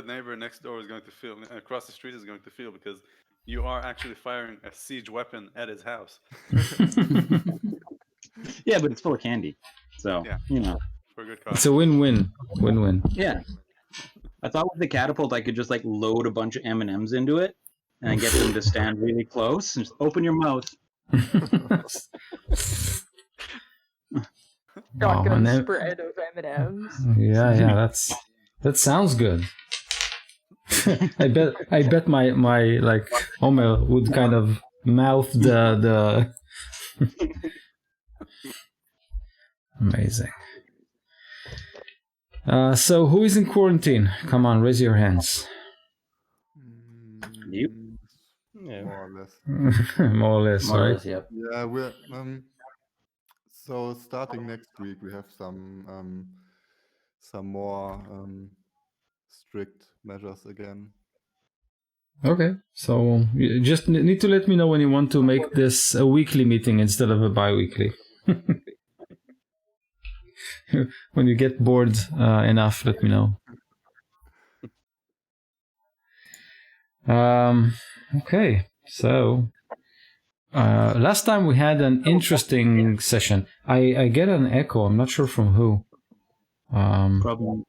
neighbor next door is going to feel, across the street is going to feel, because you are actually firing a siege weapon at his house. Yeah, but it's full of candy. So, For a good cause. It's a win-win. Win-win. Yeah. I thought with the catapult I could just like load a bunch of M&Ms into it and get them to stand really close and just open your mouth. Shotgun spread of M&Ms. Yeah, that sounds good. I bet my like Homer would kind of mouth the Amazing. So who is in quarantine? Come on, raise your hands. You? Yeah. More or less. More or less, More or right? less, yep. Yeah, we're so starting next week we have some more strict measures again. Okay, so you just need to let me know when you want to make this a weekly meeting instead of a bi-weekly. When you get bored enough, let me know. Okay, so last time we had an interesting session. I get an echo. I'm not sure from who. Probably.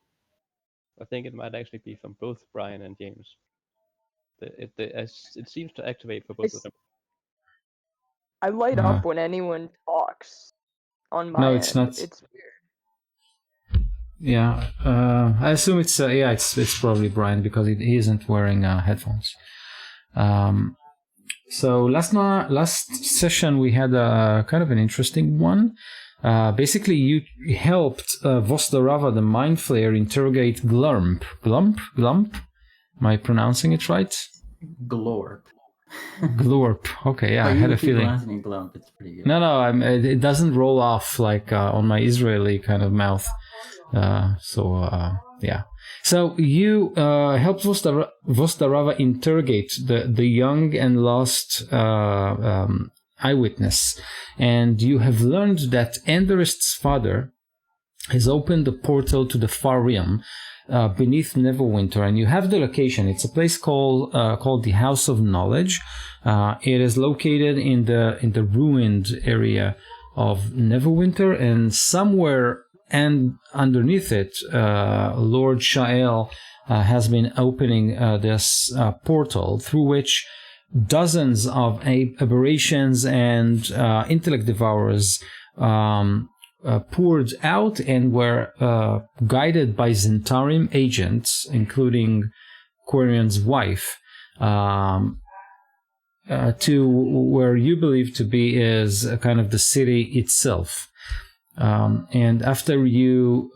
I think it might actually be from both Brian and James. It seems to activate for both of them. I light up when anyone talks on my No, it's end. not. It's weird. Yeah, I assume it's it's probably Brian because he isn't wearing headphones. So last session we had a kind of an interesting one. Basically, you helped Vostarava, the Mind Flayer, interrogate Glump. Glump? Am I pronouncing it right? Glorp. Glorp. Okay, yeah, I had a feeling. Glump, it's pretty good. No, it doesn't roll off like on my Israeli kind of mouth. Yeah. So you helped Vostarava interrogate the young and lost eyewitness, and you have learned that Enderist's father has opened the portal to the far realm beneath Neverwinter, and you have the location. It's a place called the House of Knowledge. It is located in the ruined area of Neverwinter, and somewhere and underneath it, Lord Shael has been opening this portal through which dozens of aberrations and intellect devourers poured out and were guided by Zentarim agents, including Quarian's wife, to where you believe to be is kind of the city itself. And after you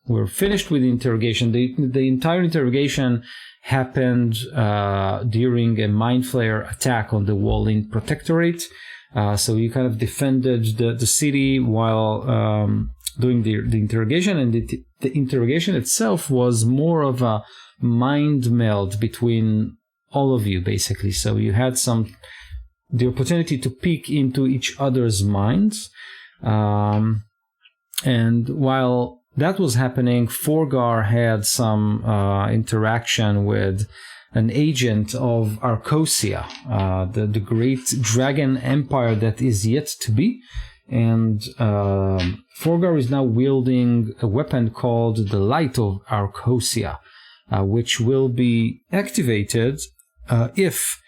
were finished with the interrogation, the entire interrogation happened during a Mind Flayer attack on the Wallin Protectorate. So you kind of defended the city while doing the interrogation, and the interrogation itself was more of a mind meld between all of you, basically. So you had the opportunity to peek into each other's minds. And while that was happening, Forgar had some interaction with an agent of Arcosia, the great dragon empire that is yet to be. And Forgar is now wielding a weapon called the Light of Arcosia, which will be activated if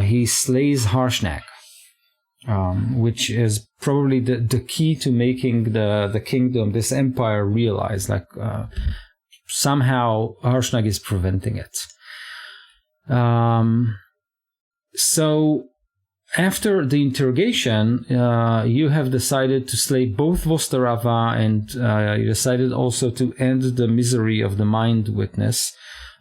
he slays Harshnag. Which is probably the key to making the kingdom, this empire, realize. Like somehow Harshnag is preventing it. So after the interrogation, you have decided to slay both Vostarava, and you decided also to end the misery of the Mind Witness.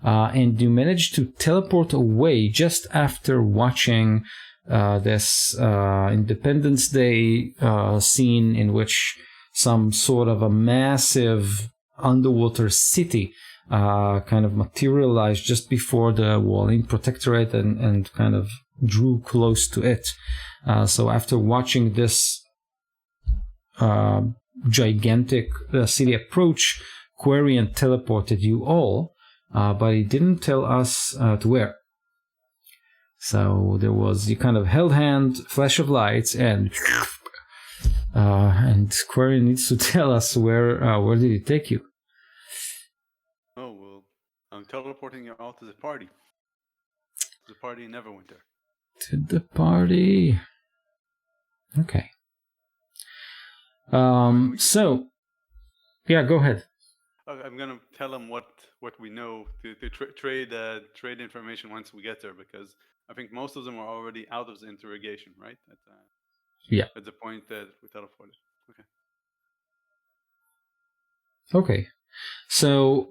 And you managed to teleport away just after watching this Independence Day scene in which some sort of a massive underwater city kind of materialized just before the Wallin Protectorate and kind of drew close to it. So after watching this gigantic city approach, Quarian teleported you all but he didn't tell us to where. So there was, you kind of held hand, flash of lights, and Query needs to tell us where did he take you? Oh, well, I'm teleporting you all to the party. To the party in Neverwinter. To the party. Okay. So, yeah, go ahead. I'm gonna tell them what we know to trade information once we get there, because I think most of them are already out of the interrogation, right? Yeah. At the point that we teleported. Okay. Okay. So,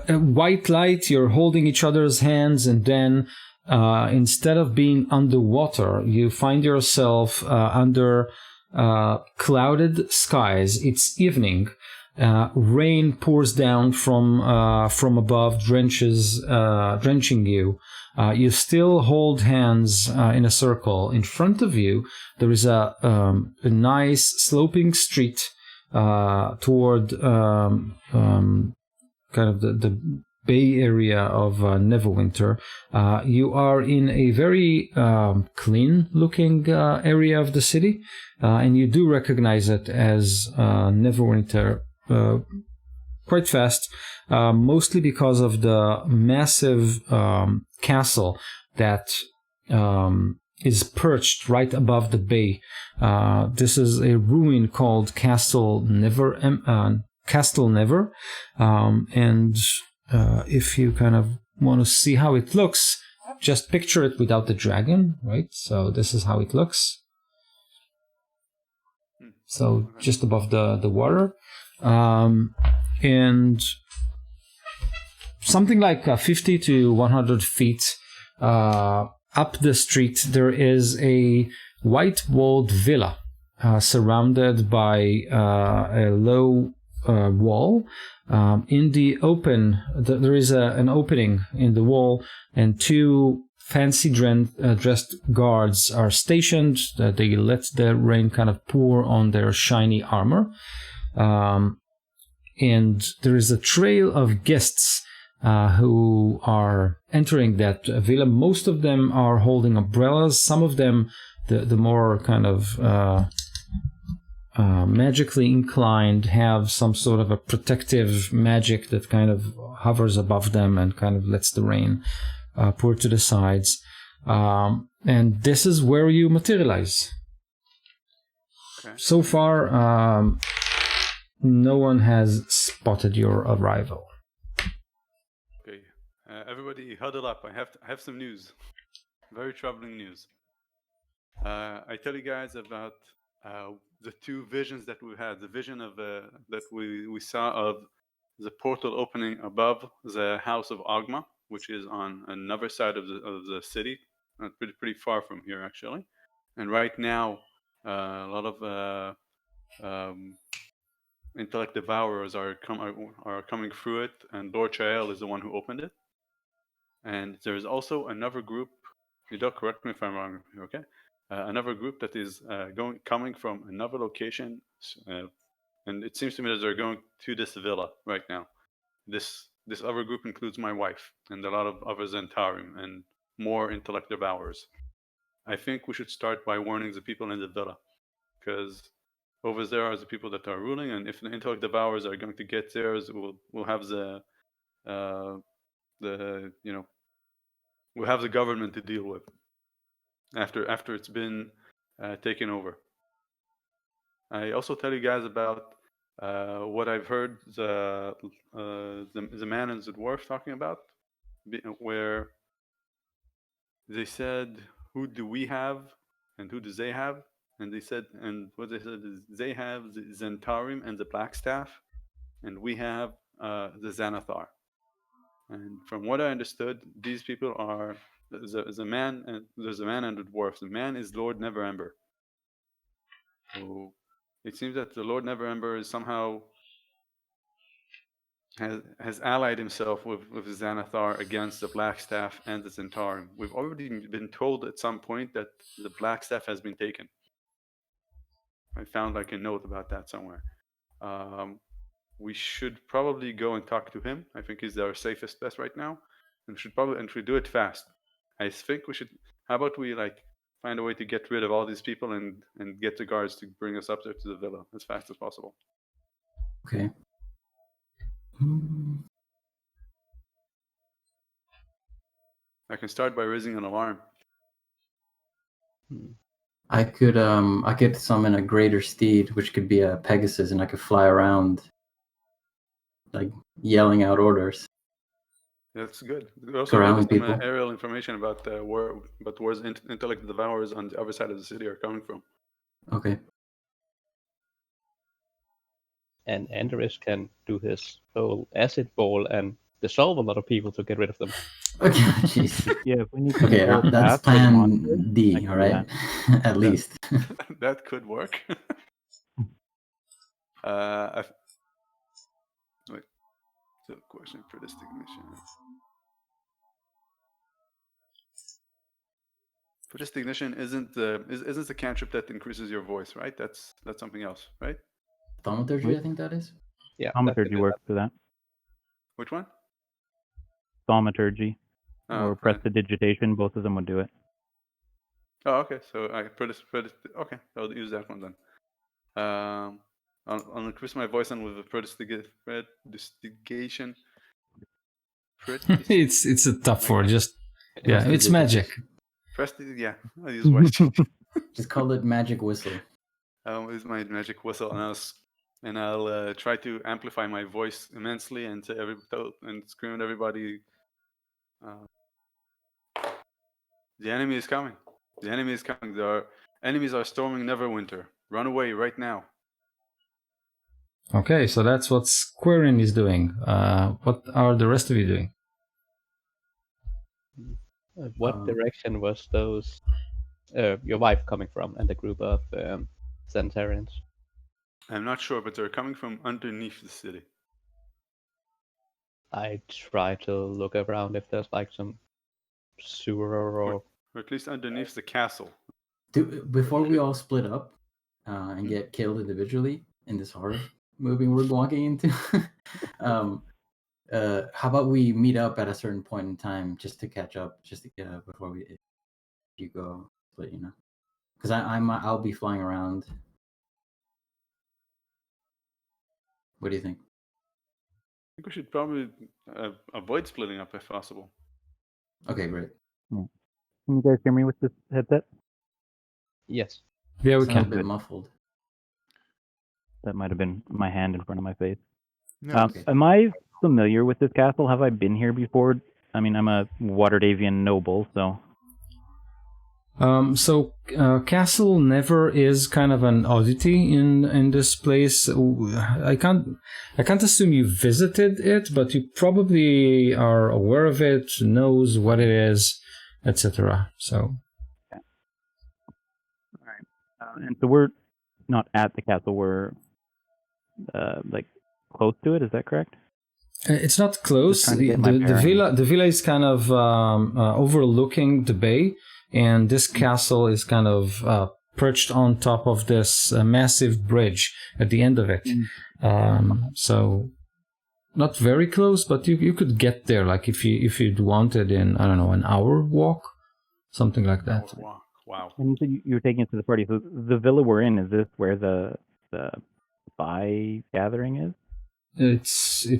white light, you're holding each other's hands, and then instead of being underwater, you find yourself under clouded skies. It's evening. Rain pours down from above, drenching you. You still hold hands in a circle. In front of you, there is a nice sloping street toward kind of the bay area of Neverwinter. You are in a very clean-looking area of the city, and you do recognize it as Neverwinter quite fast, mostly because of the massive castle that is perched right above the bay. This is a ruin called Castle Never, and if you kind of want to see how it looks, just picture it without the dragon, right? So this is how it looks. So just above the water. And something like 50 to 100 feet up the street, there is a white-walled villa surrounded by a low wall. In the open, there is an opening in the wall, and two fancy dressed guards are stationed. They let the rain kind of pour on their shiny armor. And there is a trail of guests who are entering that villa. Most of them are holding umbrellas. Some of them, the more kind of magically inclined, have some sort of a protective magic that kind of hovers above them and kind of lets the rain pour to the sides. And this is where you materialize. Okay. So far, no one has spotted your arrival. Okay. Everybody huddle up. I have some news. Very troubling news. I tell you guys about the two visions that we had. The vision of that we saw of the portal opening above the house of Agma, which is on another side of the city, pretty far from here actually. And right now, a lot of intellect devourers are coming through it, and Lord Chael is the one who opened it. And there's also another group. You don't correct me if I'm wrong. Okay. Another group that is coming from another location, and it seems to me that they're going to this villa right now. This other group includes my wife and a lot of other Zentarim and more intellect devourers. I think we should start by warning the people in the villa, because over there are the people that are ruling, and if the intellect devourers are going to get theirs, we'll have we'll have the government to deal with after it's been taken over. I also tell you guys about what I've heard the man and the dwarf talking about, where they said, "Who do we have, and who do they have?" And they said, and what they said is, they have the Zentarim and the Blackstaff, and we have the Xanathar. And from what I understood, these people are the man, and there's a man and a dwarf. The man is Lord Neverember. So it seems that the Lord Neverember is somehow has allied himself with Xanathar against the Blackstaff and the Zentarim. We've already been told at some point that the Blackstaff has been taken. I found like a note about that somewhere. we should probably go and talk to him. I think he's our safest bet right now, and we should do it fast. I think we should. How about we find a way to get rid of all these people and get the guards to bring us up there to the villa as fast as possible. Okay. I can start by raising an alarm. I could summon a greater steed, which could be a Pegasus, and I could fly around, like yelling out orders. That's good. Also, Corralling maybe some people. aerial information about where's intellect devourers on the other side of the city are coming from. Okay. And Andres can do his whole acid ball and dissolve a lot of people to get rid of them. Okay. Jeez. Yeah, if we need to Okay, control that's paths for the plan monsters, I D. can All do right. that. At least. That could work. Wait. So, question for this ignition. For this ignition isn't the cantrip that increases your voice, right? That's something else, right? Thaumaturgy, I think that is. Yeah. Thaumaturgy works for that. Which one? Thaumaturgy or right. prestidigitation, both of them would do it. Oh, okay. So I okay, I'll use that one then. I'll increase my voice on with a prestidigation. It's a tough word. Just it's magic. Yeah, I'll use voice. Just call it magic whistle. I'll use my magic whistle, and I'll try to amplify my voice immensely and scream at everybody. The enemy is coming. The enemy is coming. Our enemies are storming Neverwinter. Run away right now. Okay, so that's what Quirin is doing. What are the rest of you doing? What direction was those your wife coming from and the group of Centaurians? I'm not sure, but they're coming from underneath the city. I try to look around if there's some sewer or at least underneath the castle. Before we all split up and get killed individually in this horror movie we're walking into, how about we meet up at a certain point in time just to catch up, before you go split, because I'll be flying around. What do you think? I think we should probably avoid splitting up if possible. Okay, great. Can you guys hear me with this headset? Yes. Yeah, we Sounds can. a bit muffled. That might have been my hand in front of my face. Yeah. Okay. Am I familiar with this castle? Have I been here before? I mean, I'm a Waterdavian noble, so... Castle Never is kind of an oddity in this place. I can't assume you visited it, but you probably are aware of it, knows what it is, etc. So, okay. All right, and so we're not at the castle. We're close to it. Is that correct? It's not close. The villa is kind of overlooking the bay. And this castle is kind of perched on top of this massive bridge at the end of it. So not very close, but you could get there, like if you'd wanted in, I don't know, an hour walk, something like that. Wow. And you said you were taking us to the party. So the villa we're in, is this where the spy gathering is? It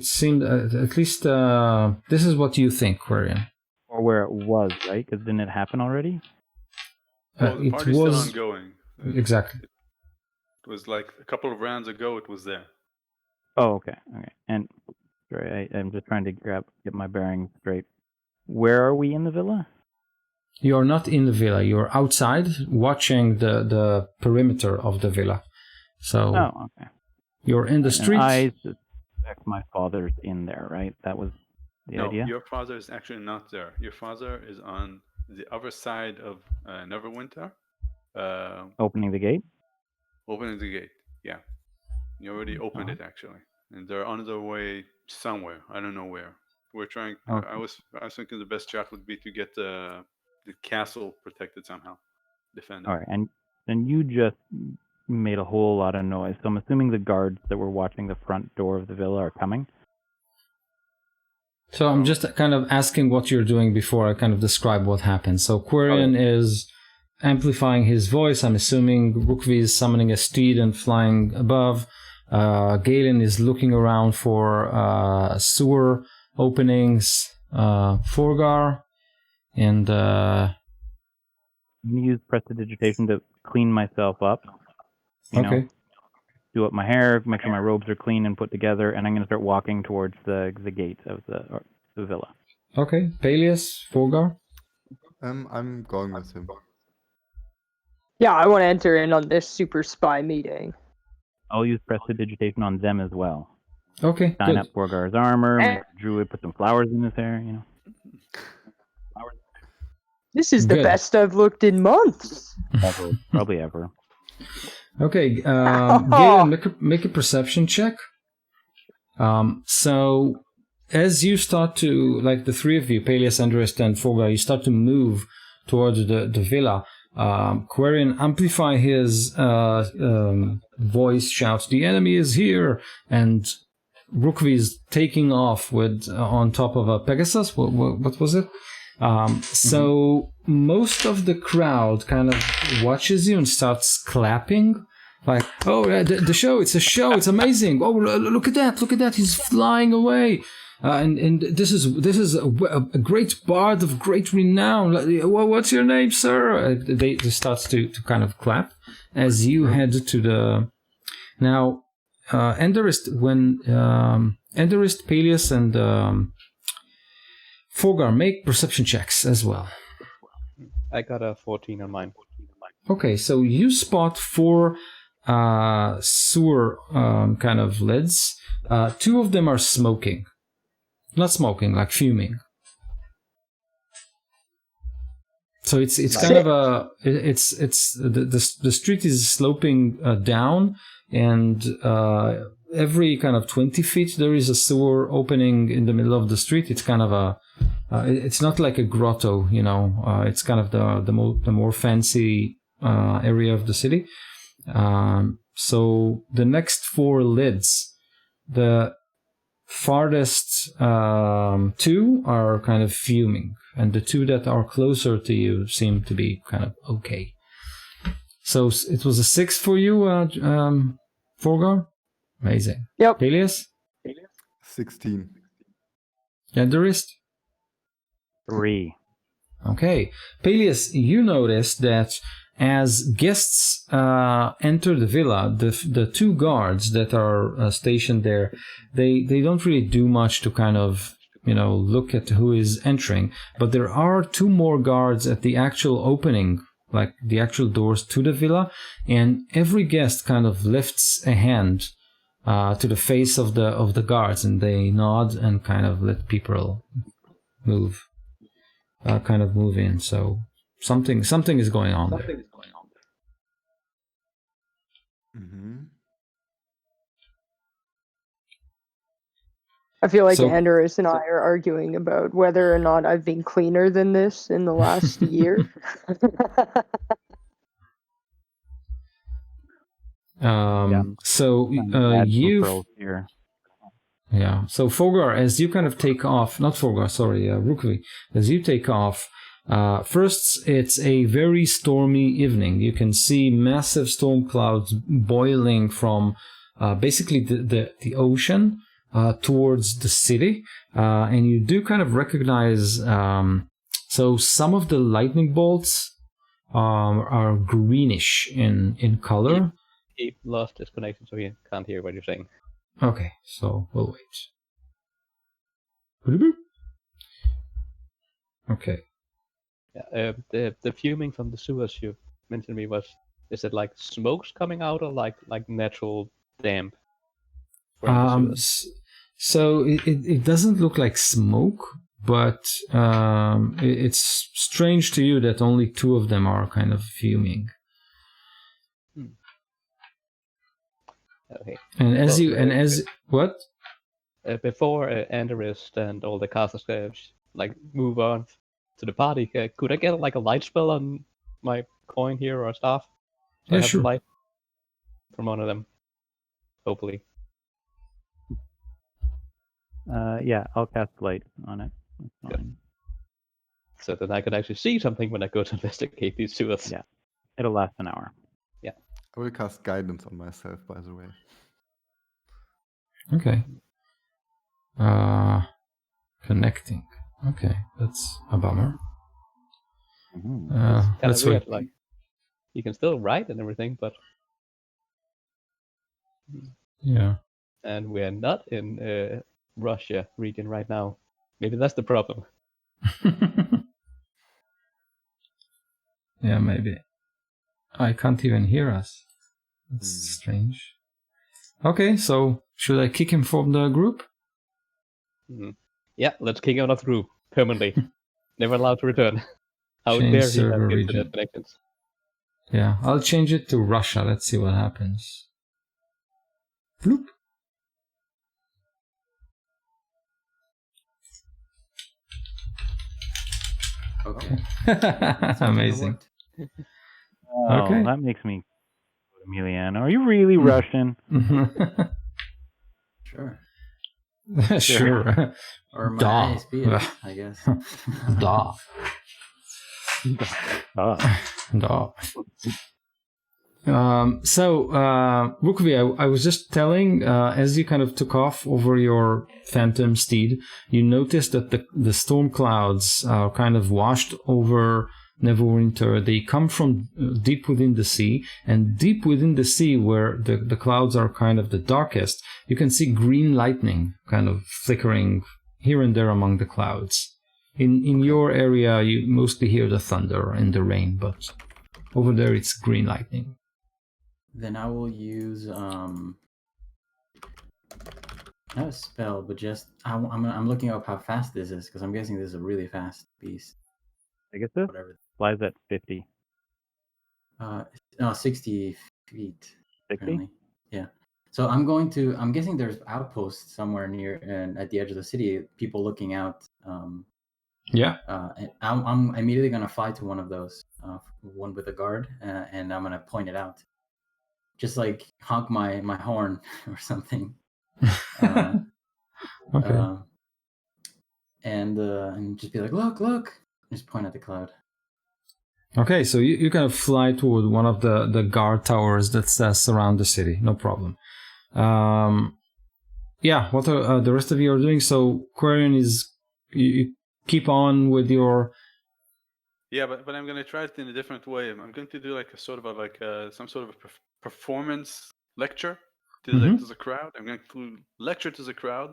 seemed at least this is what you think we're in. Or where it was, right? Because didn't it happen already? Well, the party's still ongoing. Exactly. It was like a couple of rounds ago. It was there. Oh, okay. And sorry, I'm just trying to get my bearings straight. Where are we in the villa? You're not in the villa. You're outside watching the perimeter of the villa. So okay. You're in the street. I suspect my father's in there, right? That was the idea? No, your father is actually not there. Your father is on the other side of Neverwinter. Opening the gate? Opening the gate, yeah. You already opened it, actually. And they're on their way somewhere. I don't know where. We're trying... Okay. I was thinking the best shot would be to get the castle protected somehow. Defended. All right, and then you just made a whole lot of noise. So I'm assuming the guards that were watching the front door of the villa are coming. So I'm just kind of asking what you're doing before I kind of describe what happened. So Quirion is amplifying his voice. I'm assuming Rukvi is summoning a steed and flying above. Galen is looking around for sewer openings. Forgar and I'm gonna use prestidigitation to clean myself up. You know, do up my hair, make sure my robes are clean and put together, and I'm gonna start walking towards the gate of the villa. Okay, Peleus, Forgar. I'm going with him. Yeah, I want to enter in on this super spy meeting. I'll use prestidigitation on them as well. Okay, Sign good. up Forgar's armor, make Druid put some flowers in his hair, you know. This is the Good. best I've looked in months. Ever, probably ever. Okay, Galen, make a perception check. So as you start to, like the three of you, Peleus, Andrist, and Forgar, you start to move towards the villa. Quirion amplify his voice, shouts, "The enemy is here!" And Rukvi is taking off with on top of a Pegasus. What was it? So most of the crowd kind of watches you and starts clapping. Like, oh, the show, it's a show, it's amazing. Oh, look at that, he's flying away. And this is a great bard of great renown. What's your name, sir? They start to kind of clap as you head to the... Now, Enderist, when Enderist, Peleus, and Forgar, make perception checks as well. I got a 14 on mine. Okay, so you spot 4 sewer kind of lids. 2 of them are smoking. Not smoking, like fuming. So it's kind of a it's the street is sloping down, and every kind of 20 feet there is a sewer opening in the middle of the street. It's kind of a it's not like a grotto, you know. It's kind of the more fancy area of the city. So the next 4 lids, the farthest 2 are kind of fuming, and the 2 that are closer to you seem to be kind of okay. So it was a 6 for you, Forgar? Amazing. Yep. Peleus? 16. Enderist? 3. Okay. Peleus, you notice that as guests enter the villa, the 2 guards that are stationed there, they don't really do much to kind of, you know, look at who is entering. But there are 2 more guards at the actual opening, like the actual doors to the villa, and every guest kind of lifts a hand to the face of the guards, and they nod and kind of let people move, kind of move in. So something is going on there. Mm-hmm. I feel like So- Andrus and I are arguing about whether or not I've been cleaner than this in the last year. So you here. Yeah. So Forgar, as you kind of take off, not Forgar, sorry, Rukvi, as you take off, first it's a very stormy evening. You can see massive storm clouds boiling from basically the ocean towards the city, and you do kind of recognize. So some of the lightning bolts are greenish in color. He lost his connection, so he can't hear what you're saying. Okay, so we'll wait. Okay. Yeah, the fuming from the sewers you mentioned to me is it like smokes coming out or like natural damp? From the sewers? So it doesn't look like smoke, but it's strange to you that only 2 of them are kind of fuming. Okay. And what? Before Andrist and all the casters like move on to the party, could I get like a light spell on my coin here or staff? So I Yeah, have sure. Light? from one of them. Hopefully. Yeah, I'll cast light on it. That's Yep. fine. So that I could actually see something when I go to investigate these sewers. Yeah. It'll last an hour. I will cast guidance on myself, by the way. Okay. Connecting. Okay, that's a bummer. Mhm. It's kind Let's of weird. wait. Like, you can still write and everything, but Yeah. and we're not in Russia region right now. Maybe that's the problem. Yeah, maybe. I can't even hear us. That's Hmm. strange. Okay, so should I kick him from the group? Mhm. Yeah, let's kick him out of the group permanently. Never allowed to return. How Change dare he server have region. internet connections? Yeah, I'll change it to Russia. Let's see what happens. Bloop. Okay. Amazing. Oh, Okay. that makes me go to Emiliano. Are you really Russian? Sure. Sure. Or my Duh. ISP is, I guess. Duh. Oh. Duh. Rukvi, I was just telling, as you kind of took off over your phantom steed, you noticed that the storm clouds are kind of washed over Neverwinter. They come from deep within the sea, and deep within the sea, where the clouds are kind of the darkest, you can see green lightning kind of flickering here and there among the clouds. In your area, you mostly hear the thunder and the rain, but over there it's green lightning. Then I will use not a spell, but just I'm looking up how fast this is because I'm guessing this is a really fast beast. I guess this Whatever. flies at 50. No, 60 feet. 60? Apparently. Yeah. So I'm guessing there's outposts somewhere near and at the edge of the city. People looking out. Yeah. And I'm immediately gonna fly to one of those, one with a guard, and I'm gonna point it out. Just like honk my horn or something. Okay. And just be like, look, just point at the cloud. Okay, so you kind of fly toward one of the guard towers that surround the city. No problem. Yeah, what are the rest of you are doing? So Quarian is you keep on with your. Yeah, but I'm gonna try it in a different way. I'm going to do like a sort of some sort of a performance lecture to the crowd. I'm going to lecture to the crowd.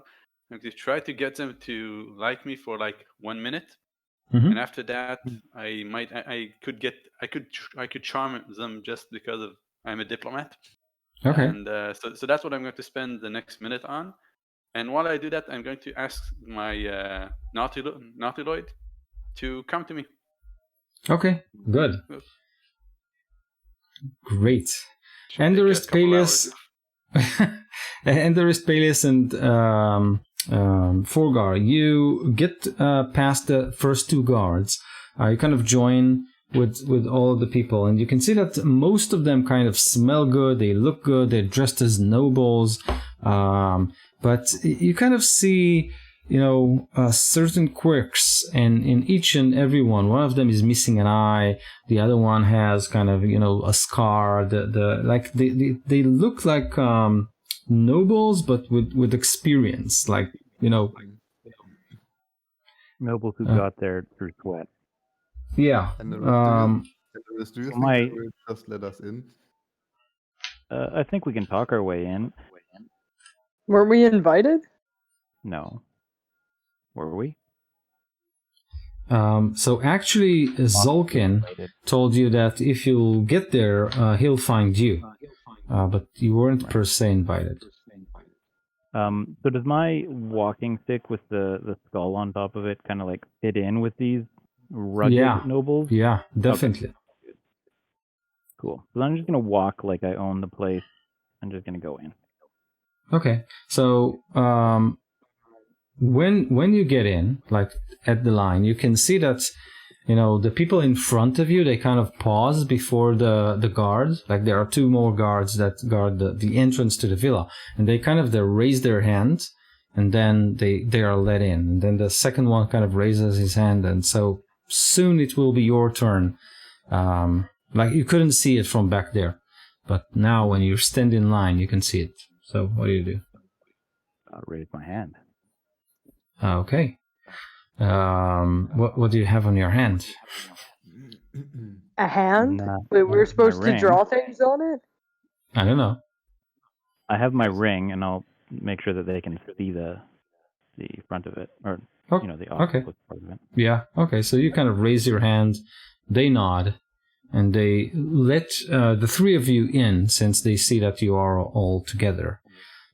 I'm going to try to get them to like me for like 1 minute, and after that, I could charm them just because of I'm a diplomat. Okay. And so that's what I'm going to spend the next minute on. And while I do that, I'm going to ask my Nautiloid to come to me. Okay. Good. Great. Should And take there a is couple Peleus. And there is Peleus and Forgar. You get past the first two guards. You kind of join with all of the people, and you can see that most of them kind of smell good. They look good. They're dressed as nobles, but you kind of see, certain quirks, and in each and every one of them is missing an eye. The other one has kind of a scar. They look like nobles, but with experience, like Nobles who got there through sweat. yeah. And the rest, do you think My- they will just let us in? I think we can talk our way in. Were we invited? No. Were we? So actually, Zolkin told you that if you get there, he'll find you. But you weren't per se invited. So does my walking stick with the skull on top of it kind of like fit in with these rugged nobles? Yeah, definitely. Okay. Cool. So I'm just gonna walk like I own the place. I'm just gonna go in. Okay. So when you get in, like at the line, you can see that the people in front of you, they kind of pause before the guards. Like there are 2 more guards that guard the entrance to the villa, and they kind of raise their hands, and then they are let in. And then the second one kind of raises his hand, and so soon it will be your turn. Like you couldn't see it from back there, but now when you stand in line, you can see it. So what do? I'll raise my hand. Okay. What do you have on your hand? A hand? Nah, Wait, we were supposed my to ring. draw things on it? I don't know. I have my ring, and I'll make sure that they can see the front of it, or the Okay. octopus part of it. Yeah. Okay. So you kind of raise your hand. They nod, and they let the 3 of you in, since they see that you are all together.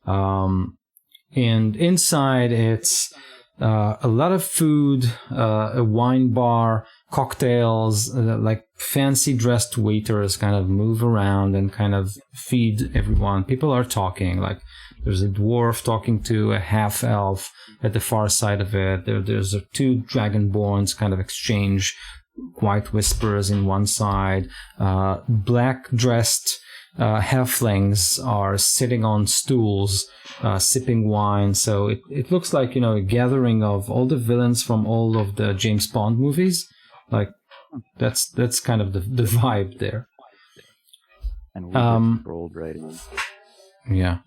And inside, it's a lot of food, a wine bar, cocktails, like fancy dressed waiters kind of move around and kind of feed everyone. People are talking, like there's a dwarf talking to a half elf at the far side of it. There's 2 dragonborns kind of exchange quiet whispers in one side. Black dressed halflings are sitting on stools, sipping wine. So it looks like, a gathering of all the villains from all of the James Bond movies. Like that's kind of the vibe there. And we just rolled right in. Yeah.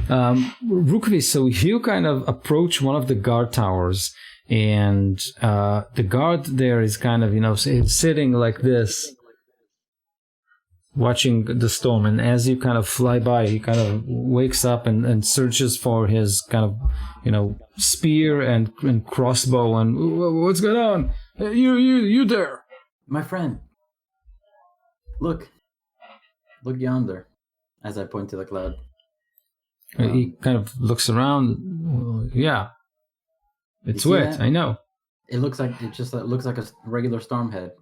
Rukvi, so you kind of approach one of the guard towers, and the guard there is kind of, sitting like this, watching the storm. And as you kind of fly by, he kind of wakes up and searches for his kind of, spear and crossbow. And what's going on? You there? My friend. Look yonder, as I point to the cloud. He kind of looks around. Yeah. It's You see wet, that? I know. It looks like a regular storm head.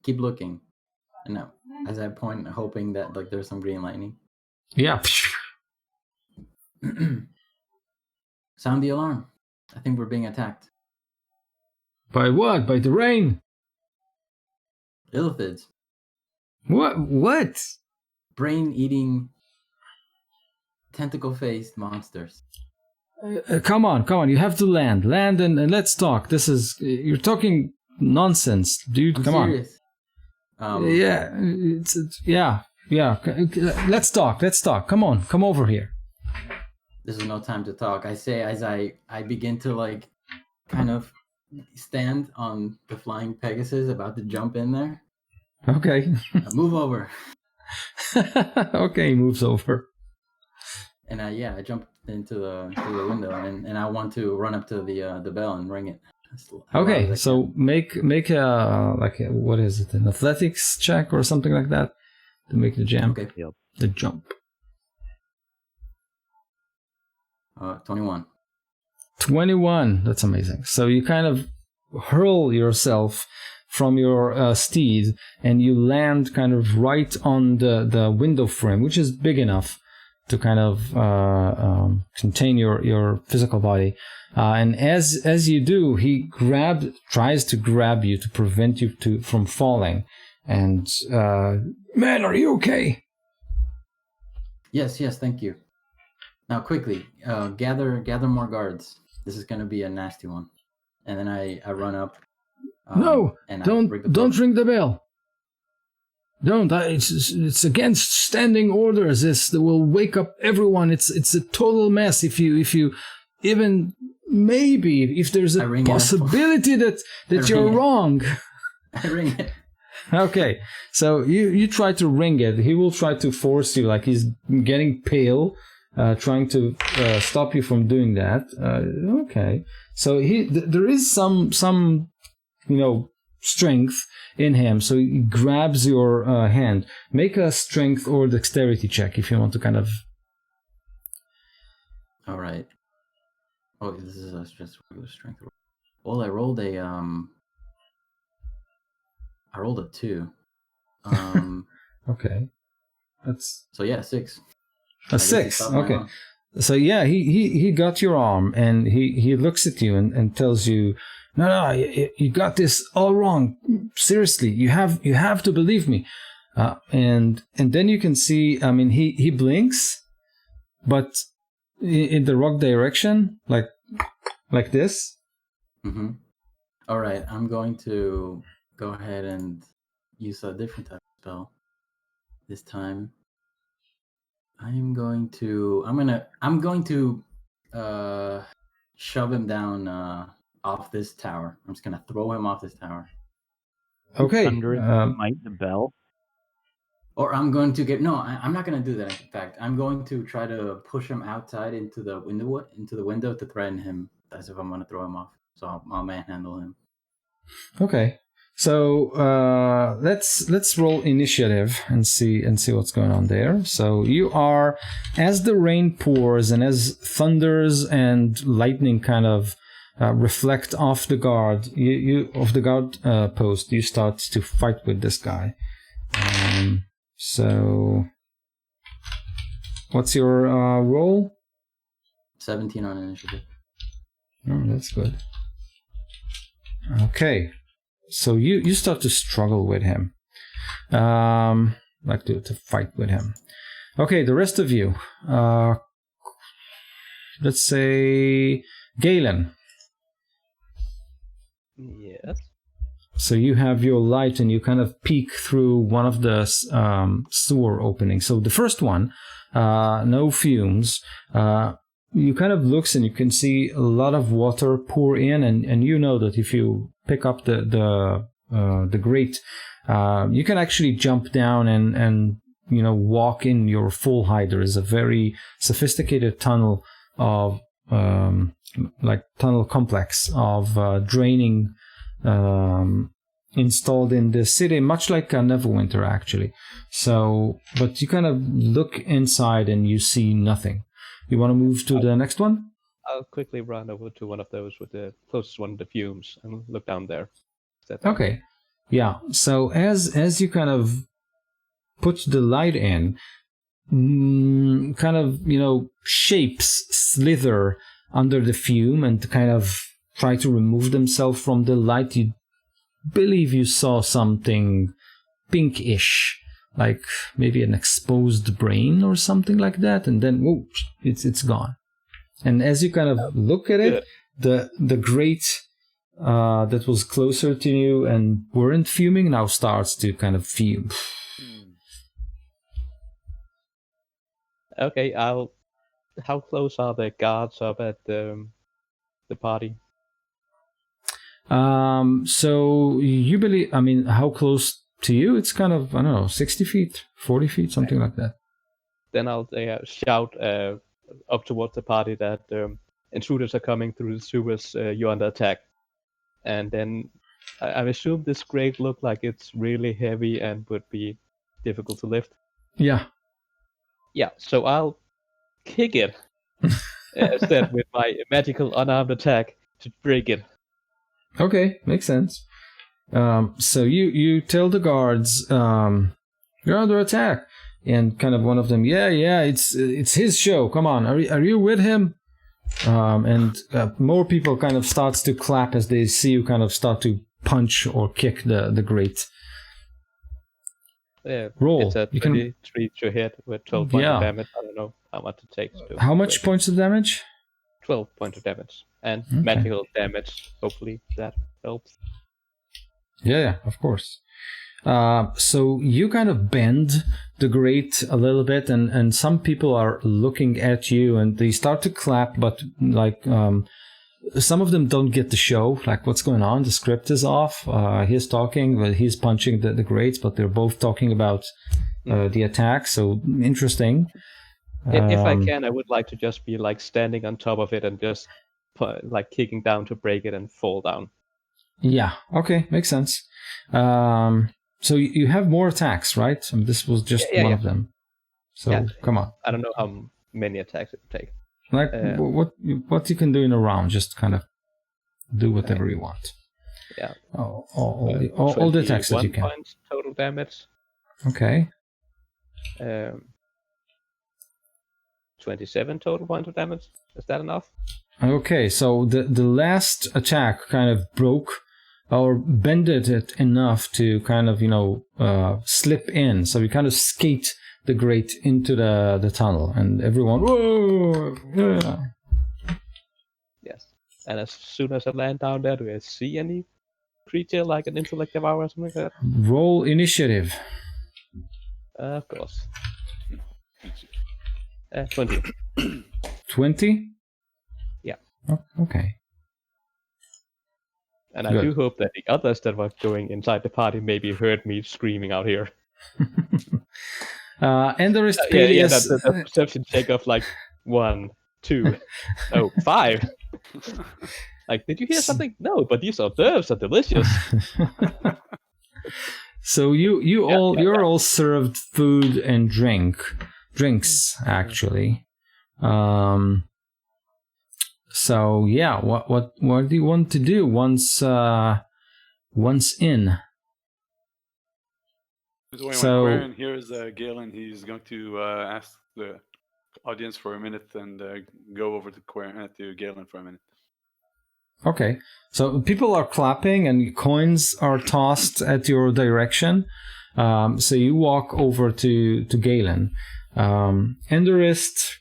Keep looking. And now, as I point, hoping that there's some green lightning. Yeah. Sound the alarm. I think we're being attacked. By what? By the rain? Illithids. What? Brain-eating, tentacle-faced monsters. Come on. You have to land and let's talk. You're talking nonsense, dude. I'm Come serious. Yeah. Let's talk. Come on, come over here. This is no time to talk. I say as I begin to kind of stand on the flying Pegasus, about to jump in there. Okay. Move over. Okay, he moves over. And I jump into the window, and I want to run up to the bell and ring it. Okay, so make a what is it, an athletics check or something like that to make the jump. Okay. Yep. The jump. 21. 21. That's amazing. So you kind of hurl yourself from your steed, and you land kind of right on the window frame, which is big enough to kind of contain your physical body. And as you do, he tries to grab you to prevent you from falling. And man, are you okay? Yes, thank you. Now quickly, gather more guards. This is going to be a nasty one. And then I run up. No, and don't ring the bell. Don't. It's against standing orders. This will wake up everyone. It's a total mess. If you even maybe if there's a possibility that you're wrong. I ring it. Okay, so you try to ring it. He will try to force you, like he's getting pale, trying to stop you from doing that. Okay, so there is some strength in him, so he grabs your hand. Make a strength or dexterity check if you want to kind of. All right. Oh, this is just regular strength. Well, I rolled a 2. Okay, that's so yeah, 6. A 6. Okay. So yeah, he got your arm, and he looks at you and tells you, no, you got this all wrong. Seriously, you have to believe me. And then you can see, I mean, he blinks, but in the wrong direction, like this. Mm-hmm. All right, I'm going to go ahead and use a different type of spell. This time, I'm going to shove him down off this tower. I'm just gonna throw him off this tower. Okay. Under might the bell. Or I'm going to get I'm not going to do that. In fact, I'm going to try to push him outside into the window to threaten him as if I'm going to throw him off. So I'll manhandle him. Okay. So let's roll initiative and see what's going on there. So you are, as the rain pours and as thunders and lightning kind of reflect off the guard, you of the guard post, you start to fight with this guy. So what's your roll? 17 on initiative. Oh, that's good. Okay. So you start to struggle with him. Like to fight with him. Okay, the rest of you. Let's say Galen. Yes. So you have your light and you kind of peek through one of the sewer openings. So the first one, no fumes. You kind of looks and you can see a lot of water pour in, and you know that if you pick up the grate, you can actually jump down and walk in your full height. There is a very sophisticated tunnel of tunnel complex of draining installed in the city, much like a Neverwinter actually. So, but you kind of look inside and you see nothing. You want to move to the next one? I'll quickly run over to one of those with the closest one to the fumes and look down there. Okay. Yeah. So as you kind of put the light in, kind of, shapes slither under the fume and kind of try to remove themselves from the light. You believe you saw something pinkish, like maybe an exposed brain or something like that, and then whoa, it's gone. And as you kind of look at it, the grate that was closer to you and weren't fuming now starts to kind of fume. Okay, how close are the guards up at the party? So you believe, I mean, how close to you? It's kind of, I don't know, 60 feet, 40 feet, something like that. Then I'll shout up towards the party that intruders are coming through the sewers, you're under attack. And then I assume this grate looked like it's really heavy and would be difficult to lift. Yeah. Yeah, so I'll kick it instead with my magical unarmed attack to break it. Okay, makes sense. So you tell the guards, you're under attack, and kind of one of them, yeah, it's his show. Come on, are you with him? And more people kind of starts to clap as they see you kind of start to punch or kick the grate. Roll. It's a 23 to hit with 12 points of damage. I don't know how much it takes to. How much points of damage? 12 points of damage. And magical damage. Hopefully that helps. Yeah, of course. So you kind of bend the grate a little bit, and some people are looking at you and they start to clap, but like some of them don't get the show, like what's going on, the script is off, he's talking, but he's punching the grates, but they're both talking about the attack, so interesting. If I can, I would like to just be like standing on top of it and just like kicking down to break it and fall down. Yeah, okay, makes sense. So you have more attacks, right? I mean, this was just one of them. So come on. I don't know how many attacks it would take. Like what you can do in a round, just kind of do whatever you want. Yeah. All the attacks that you can. 21 points total damage. Okay. 27 total points of damage. Is that enough? Okay, so the last attack kind of broke or bended it enough to kind of, slip in. So you kind of skate the grate into the tunnel, and everyone, whoa! Yeah. Yes. And as soon as I land down there, do I see any creature like an intellect devourer or something like that? Roll initiative. Of course. 20. 20? Yeah. Oh, okay. And I do hope that the others that were going inside the party maybe heard me screaming out here. Enderist Peleus... Yeah, the perception check of like 1, 2, 5. Like, did you hear something? No, but these hors d'oeuvres are delicious. So you're all served food and drinks actually. So yeah, what do you want to do once in? So here is Galen. He's going to ask the audience for a minute and go over to Galen for a minute. Okay, so people are clapping and coins are tossed at your direction. So you walk over to Galen. Enderist,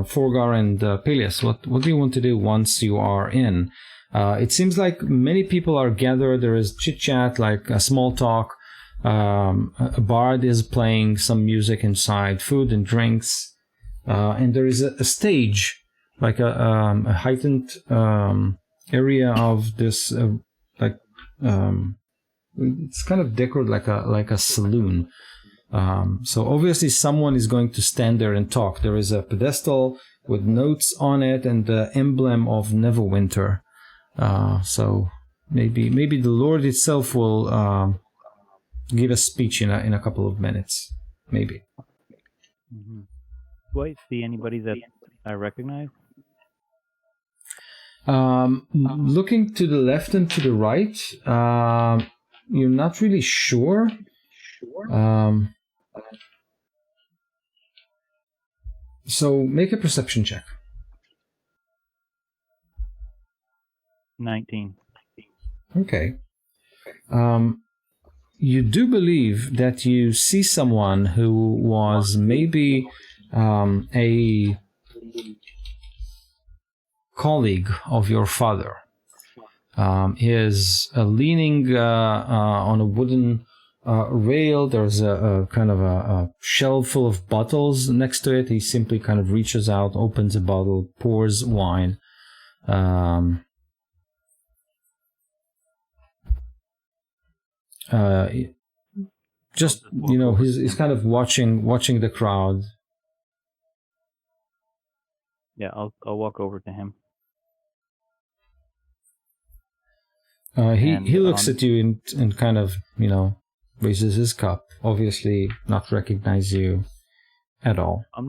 Forgar, and Peleus. What do you want to do once you are in? It seems like many people are gathered. There is chit chat, like small talk. A bard is playing some music inside, food and drinks, and there is a stage, like a heightened area of this, it's kind of decorated like a saloon. So obviously someone is going to stand there and talk. There is a pedestal with notes on it and the emblem of Neverwinter. So maybe the Lord itself will give a speech in a couple of minutes, maybe. Mm-hmm. Do I see anybody that I recognize? Looking to the left and to the right, you're not really sure. So make a perception check. 19. Okay. You do believe that you see someone who was maybe a colleague of your father. He is leaning on a wooden rail. There's a kind of a shelf full of bottles next to it. He simply kind of reaches out, opens a bottle, pours wine. Just, he's kind of watching the crowd. Yeah, I'll walk over to him. He looks at you and kind of, raises his cup. Obviously not recognize you at all. On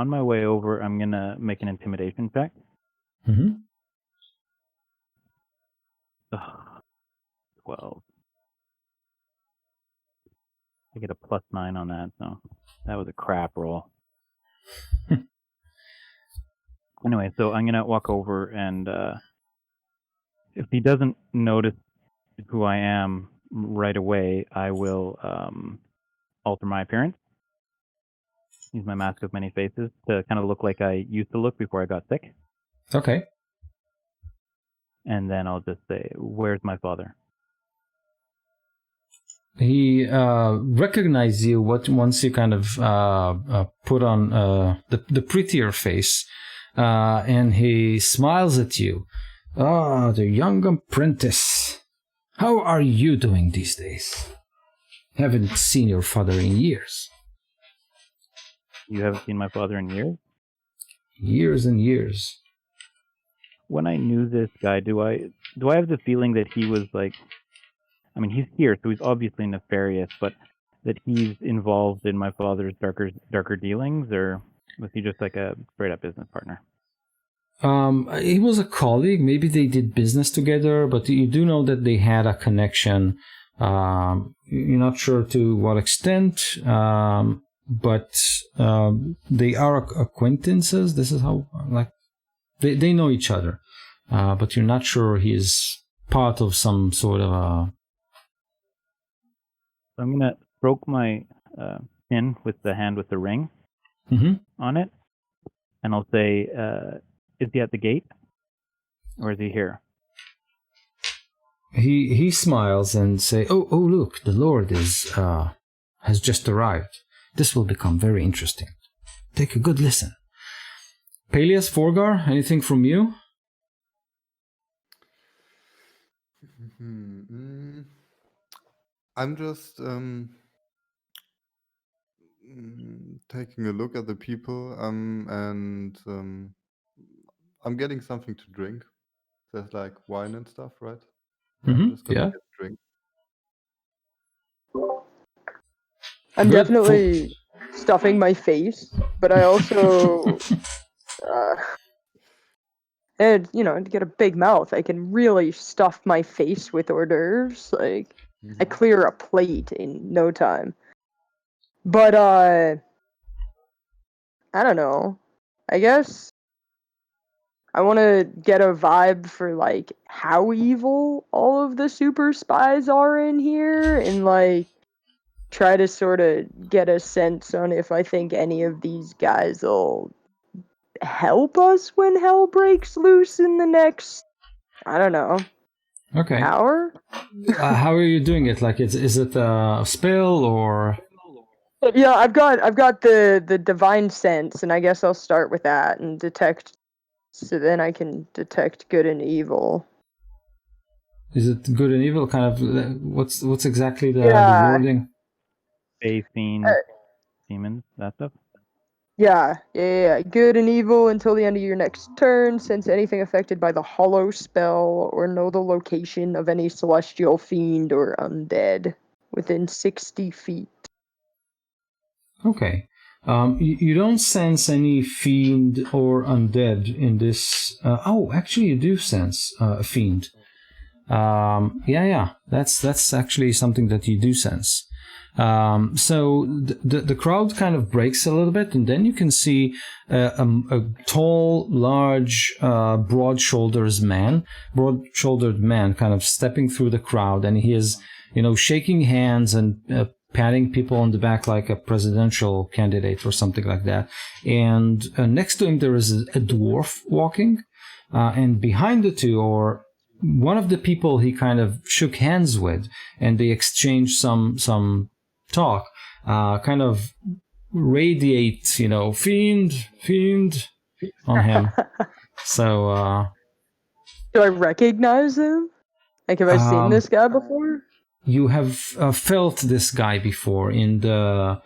my way over, I'm gonna make an intimidation check. Mm-hmm. 12. I get a +9 on that, so that was a crap roll. Anyway, so I'm gonna walk over, and if he doesn't notice who I am right away, I will alter my appearance. Use my mask of many faces to kind of look like I used to look before I got sick. Okay. And then I'll just say, "Where's my father?" He recognizes you once you kind of put on the prettier face, and he smiles at you. Ah, the young apprentice. How are you doing these days? Haven't seen your father in years. You haven't seen my father in years? Years and years. When I knew this guy, do I have the feeling that he was like, I mean, he's here, so he's obviously nefarious, but that he's involved in my father's darker dealings, or was he just like a straight up business partner? He was a colleague. Maybe they did business together, but you do know that they had a connection. You're not sure to what extent. but they are acquaintances. This is how, like, they know each other, but you're not sure he's part of some sort of a... I'm going to stroke my chin with the hand with the ring on it, and I'll say, is he at the gate? Or is he here? He smiles and say, oh, look, the Lord has just arrived. This will become very interesting. Take a good listen. Peleus, Forgar, anything from you? I'm just taking a look at the people, and I'm getting something to drink. There's like wine and stuff, right? I'm just gonna get a drink. I'm definitely stuffing my face, but I also, and to get a big mouth, I can really stuff my face with hors d'oeuvres. Like, I clear a plate in no time. But I don't know. I guess I want to get a vibe for like how evil all of the super spies are in here, and like try to sort of get a sense on if I think any of these guys will help us when hell breaks loose in the next, I don't know, hour? How are you doing it? Like, is it a spell or? Yeah, I've got the divine sense, and I guess I'll start with that and detect, so then I can detect good and evil. Is it good and evil? Kind of. What's exactly the wording? Faith, fiends, demons, that stuff. Yeah. Good and evil until the end of your next turn. Sense anything affected by the hollow spell, or know the location of any celestial fiend or undead within 60 feet. Okay. You don't sense any fiend or undead in this. Actually, you do sense a fiend. That's actually something that you do sense. So the crowd kind of breaks a little bit, and then you can see a tall, large, broad-shouldered man kind of stepping through the crowd, and he is, shaking hands and patting people on the back like a presidential candidate or something like that. And next to him there is a dwarf walking, and behind the two, or one of the people he kind of shook hands with, and they exchanged some talk, kind of radiate, fiend on him. So do I recognize him? Like, have I seen this guy before? You have felt this guy before in the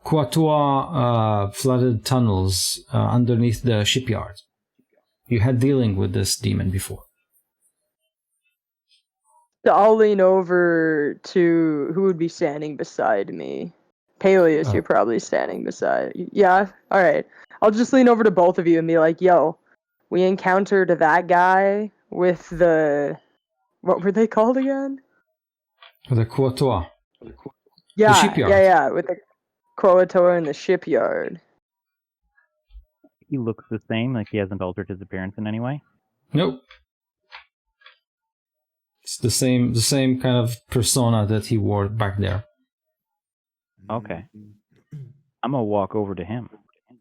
Kuatua flooded tunnels underneath the shipyard. You had dealing with this demon before. So I'll lean over to who would be standing beside me. Peleus, you're probably standing beside. Yeah? Alright. I'll just lean over to both of you and be like, yo, we encountered that guy with the... What were they called again? The Kuatua. Yeah, the shipyard. Yeah, with the Kuatua in the shipyard. He looks the same, like he hasn't altered his appearance in any way? Nope. It's the same kind of persona that he wore back there. Okay. I'm gonna walk over to him.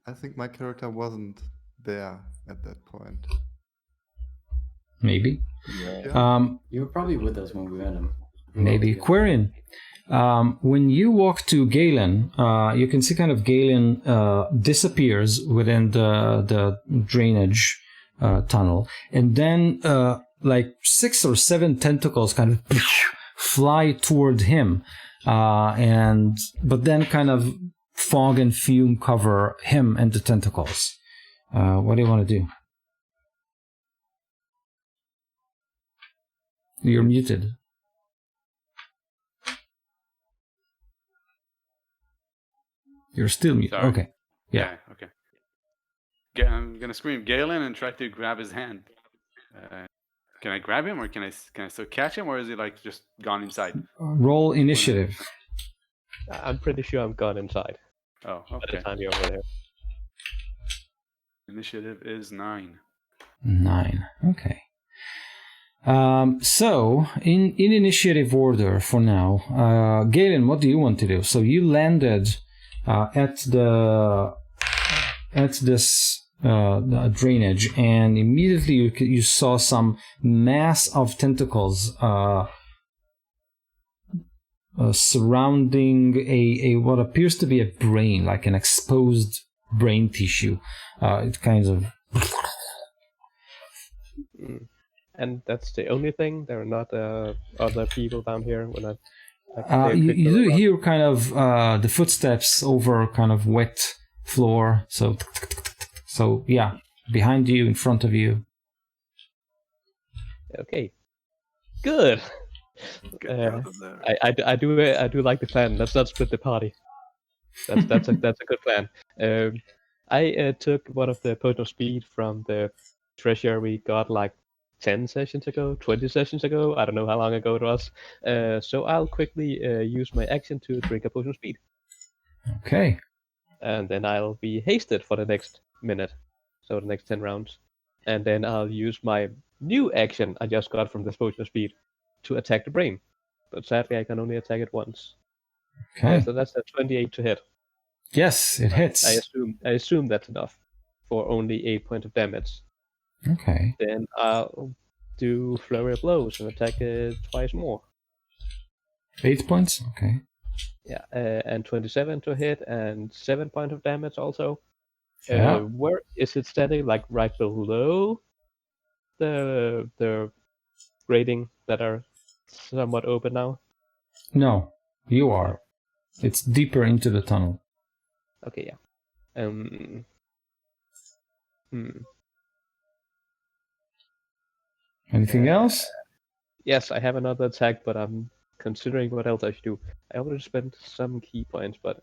I think my character wasn't there at that point. Maybe. Yeah. You were probably with us when we met him. Maybe. Quarian, when you walk to Galen, you can see kind of Galen disappears within the drainage tunnel, and then like 6 or 7 tentacles kind of fly toward him, but then kind of fog and fume cover him and the tentacles. What do you want to do? You're muted. You're still muted. Sorry. Okay. Yeah. Okay. I'm gonna scream Galen and try to grab his hand. Can I grab him, or can I still catch him, or is he like just gone inside? Roll initiative. I'm pretty sure I'm gone inside Oh, by the okay. time you're over there. Initiative is 9. 9. Okay. So in initiative order for now, Galen, what do you want to do? So you landed at this drainage, and immediately you saw some mass of tentacles surrounding a what appears to be a brain, like an exposed brain tissue. It kind of. And that's the only thing. There are not other people down here. When you do hear kind of the footsteps over kind of wet floor. So yeah, behind you, in front of you. Okay, good. Get out of there. I do like the plan. Let's not split the party. That's a good plan. I took one of the potion of speed from the treasure we got like 10 sessions ago, 20 sessions ago. I don't know how long ago it was. So I'll quickly use my action to drink a potion of speed. Okay. And then I'll be hasted for the next minute, so the next 10 rounds. And then I'll use my new action I just got from this potion of speed to attack the brain. But sadly, I can only attack it once. Okay. So that's a 28 to hit. Yes, it hits. I assume that's enough for only 8 points of damage. Okay. Then I'll do flurry of blows and attack it twice more. 8 points. Okay. Yeah, and 27 to hit and 7 points of damage also. Yeah. Where is it standing? Like right below the grating that are somewhat open now? No, you are. It's deeper into the tunnel. Okay, yeah. Anything else? Yes, I have another attack, but I'm considering what else I should do. I already spent some key points, but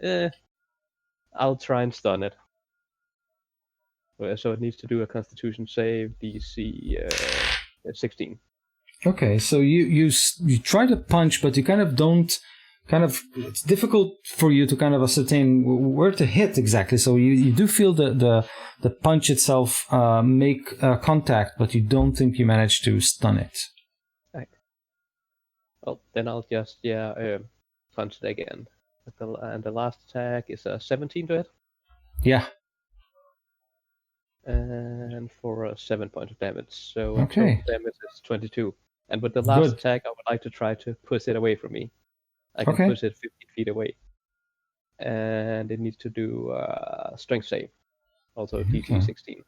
I'll try and stun it. So it needs to do a Constitution save, DC 16. Okay, so you try to punch, but you kind of don't. It's difficult for you to kind of ascertain where to hit exactly. So you do feel the punch itself make contact, but you don't think you manage to stun it. Right. Well, then I'll just punch it again. And the last attack is a 17 to hit. Yeah. And for 7 points of damage. So okay. Total damage is 22. And with the last Good. attack, I would like to try to push it away from me. I can push it 50 feet away. And it needs to do strength save. Also DC 16.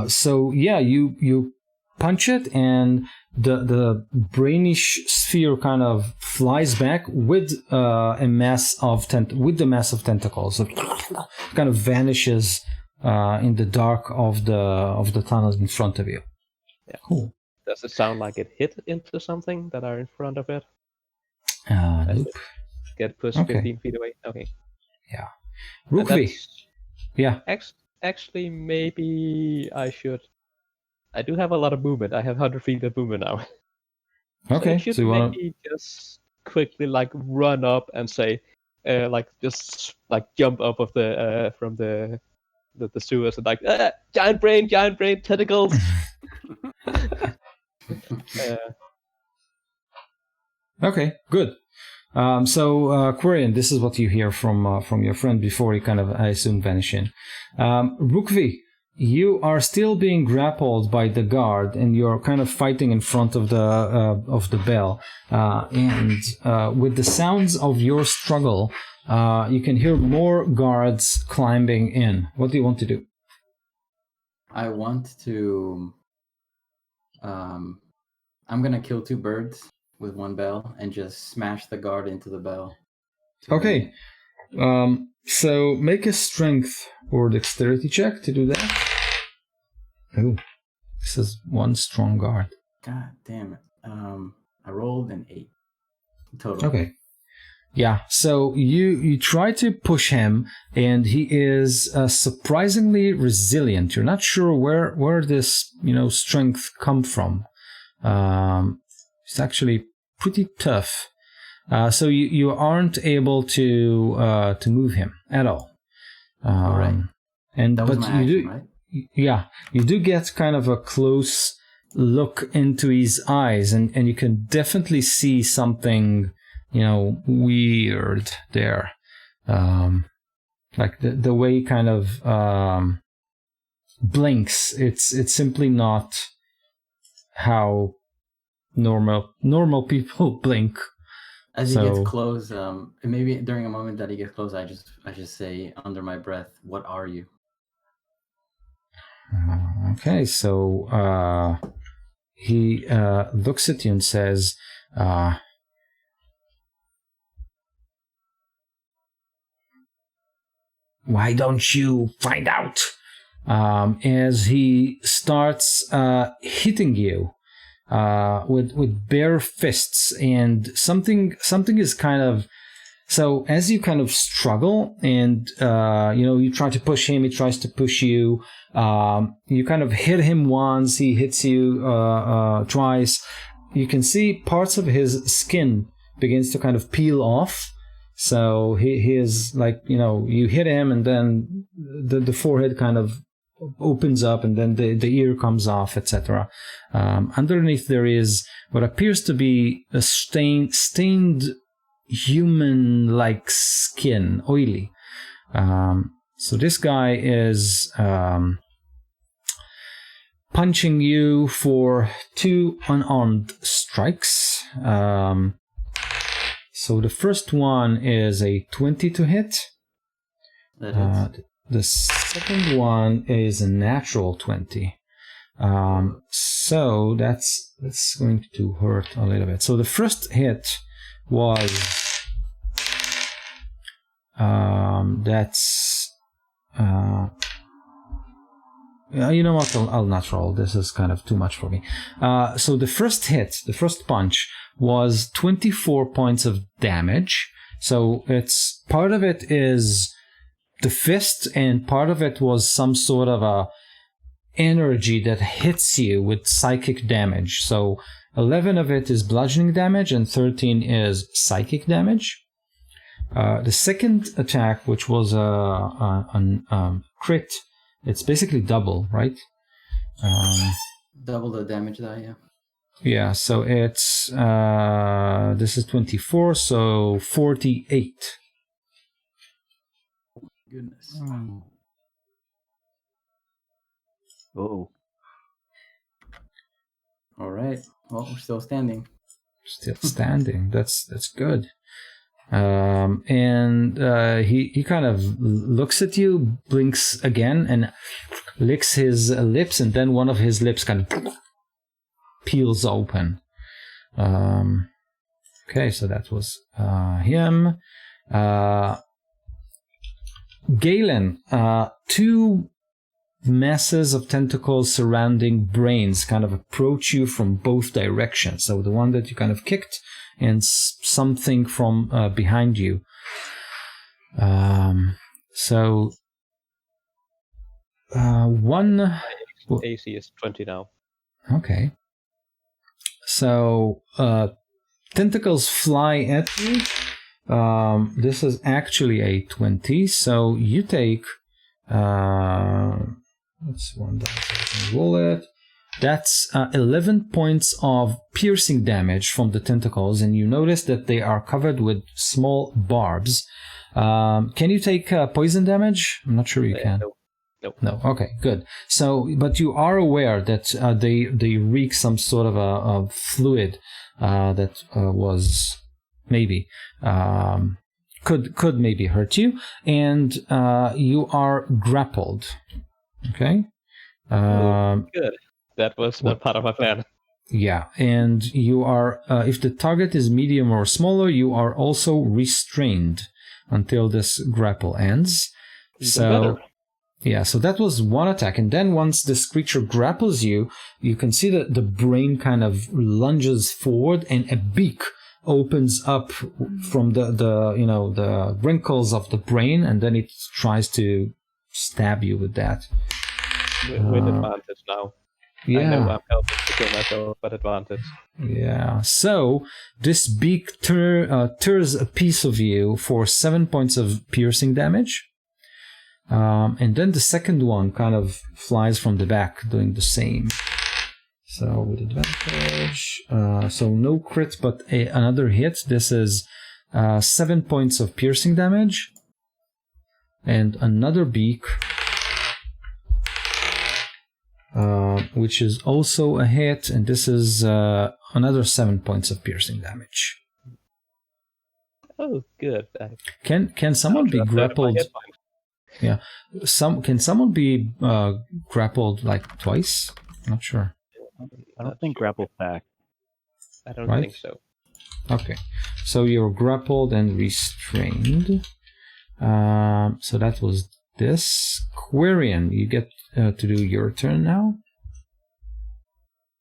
So yeah, you punch it, and the brainish sphere kind of flies back with a mass of the mass of tentacles. It kind of vanishes in the dark of the tunnels in front of you. Yeah. Cool. Does it sound like it hit into something that are in front of it? Nope. Get pushed 15 feet away. Okay. Yeah. Rukvi. Yeah. Actually, maybe I should. I do have a lot of movement. I have 100 feet of movement now. Okay. So I should maybe just quickly run up and say, just jump up of the from the sewers and giant brain, tentacles. Okay, good. So Quirion, this is what you hear from your friend before he kind of, I assume, vanishing. Rukvi, you are still being grappled by the guard, and you're kind of fighting in front of the bell. And with the sounds of your struggle, you can hear more guards climbing in. What do you want to do? I want to. I'm gonna kill 2 birds with 1 bell and just smash the guard into the bell. Okay. So make a strength or dexterity check to do that. Oh, this is 1 strong guard. God damn it. I rolled an 8 total. Okay. Yeah, so you try to push him, and he is surprisingly resilient. You're not sure where this strength come from. He's actually pretty tough. So you aren't able to move him at all. All right. And That was but my you action, do, right? yeah, you do get kind of a close look into his eyes, and you can definitely see something, weird there. Like the way he kind of blinks. It's simply not how normal people blink. As he gets close, maybe during a moment that he gets close, I just say under my breath, "What are you?" Okay, so he looks at you and says, "Why don't you find out?" As he starts hitting you with bare fists, and something is kind of. So as you kind of struggle and, you try to push him, he tries to push you, you kind of hit him once, he hits you twice. You can see parts of his skin begins to kind of peel off. So he is like, you hit him and then the forehead kind of opens up and then the ear comes off, etc. Underneath there is what appears to be a stained human-like skin, oily. So this guy is punching you for 2 unarmed strikes. So the first one is a 20 to hit. That hits. The second one is a natural 20. So that's going to hurt a little bit. So the first hit was you know what, I'll not roll. This is kind of too much for me. So the first punch was 24 points of damage. So it's part of it is the fist, and part of it was some sort of a energy that hits you with psychic damage. So 11 of it is bludgeoning damage and 13 is psychic damage. The second attack, which was a crit, it's basically double, right? Double the damage die, yeah. Yeah, so it's this is 24, so 48. Goodness. Oh. All right. Well, we're still standing. Still standing. That's good. And he kind of looks at you, blinks again, and licks his lips, and then one of his lips kind of peels open. Okay, so that was him. Galen, 2 masses of tentacles surrounding brains kind of approach you from both directions. So the one that you kind of kicked and something from behind you. So one... AC is 20 now. Okay. So tentacles fly at you. This is actually a 20, so you take... that's one dice. Roll it. That's 11 points of piercing damage from the tentacles, and you notice that they are covered with small barbs. Can you take poison damage? I'm not sure you can. No. Okay, good. So, but you are aware that they reek some sort of a fluid that was maybe could maybe hurt you, and you are grappled. Okay. Good. That was not part of my plan. Yeah, and you are, if the target is medium or smaller, you are also restrained until this grapple ends. So, yeah, so that was one attack. And then once this creature grapples you, you can see that the brain kind of lunges forward and a beak opens up from the wrinkles of the brain, and then it tries to stab you with that. With advantage now. Yeah. I know I'm helping to kill myself at advantage. Yeah. So this beak tears a piece of you for 7 points of piercing damage. And then the second one kind of flies from the back, doing the same. So with advantage, so no crit, but another hit. This is 7 points of piercing damage. And another beak, which is also a hit, and this is another 7 points of piercing damage. Oh, good. Can someone be grappled? Yeah, can someone be grappled like twice? Not sure. I don't think grapple's back. I don't Right? think so. Okay, so you're grappled and restrained. So that was this. Quarian, you get to do your turn now.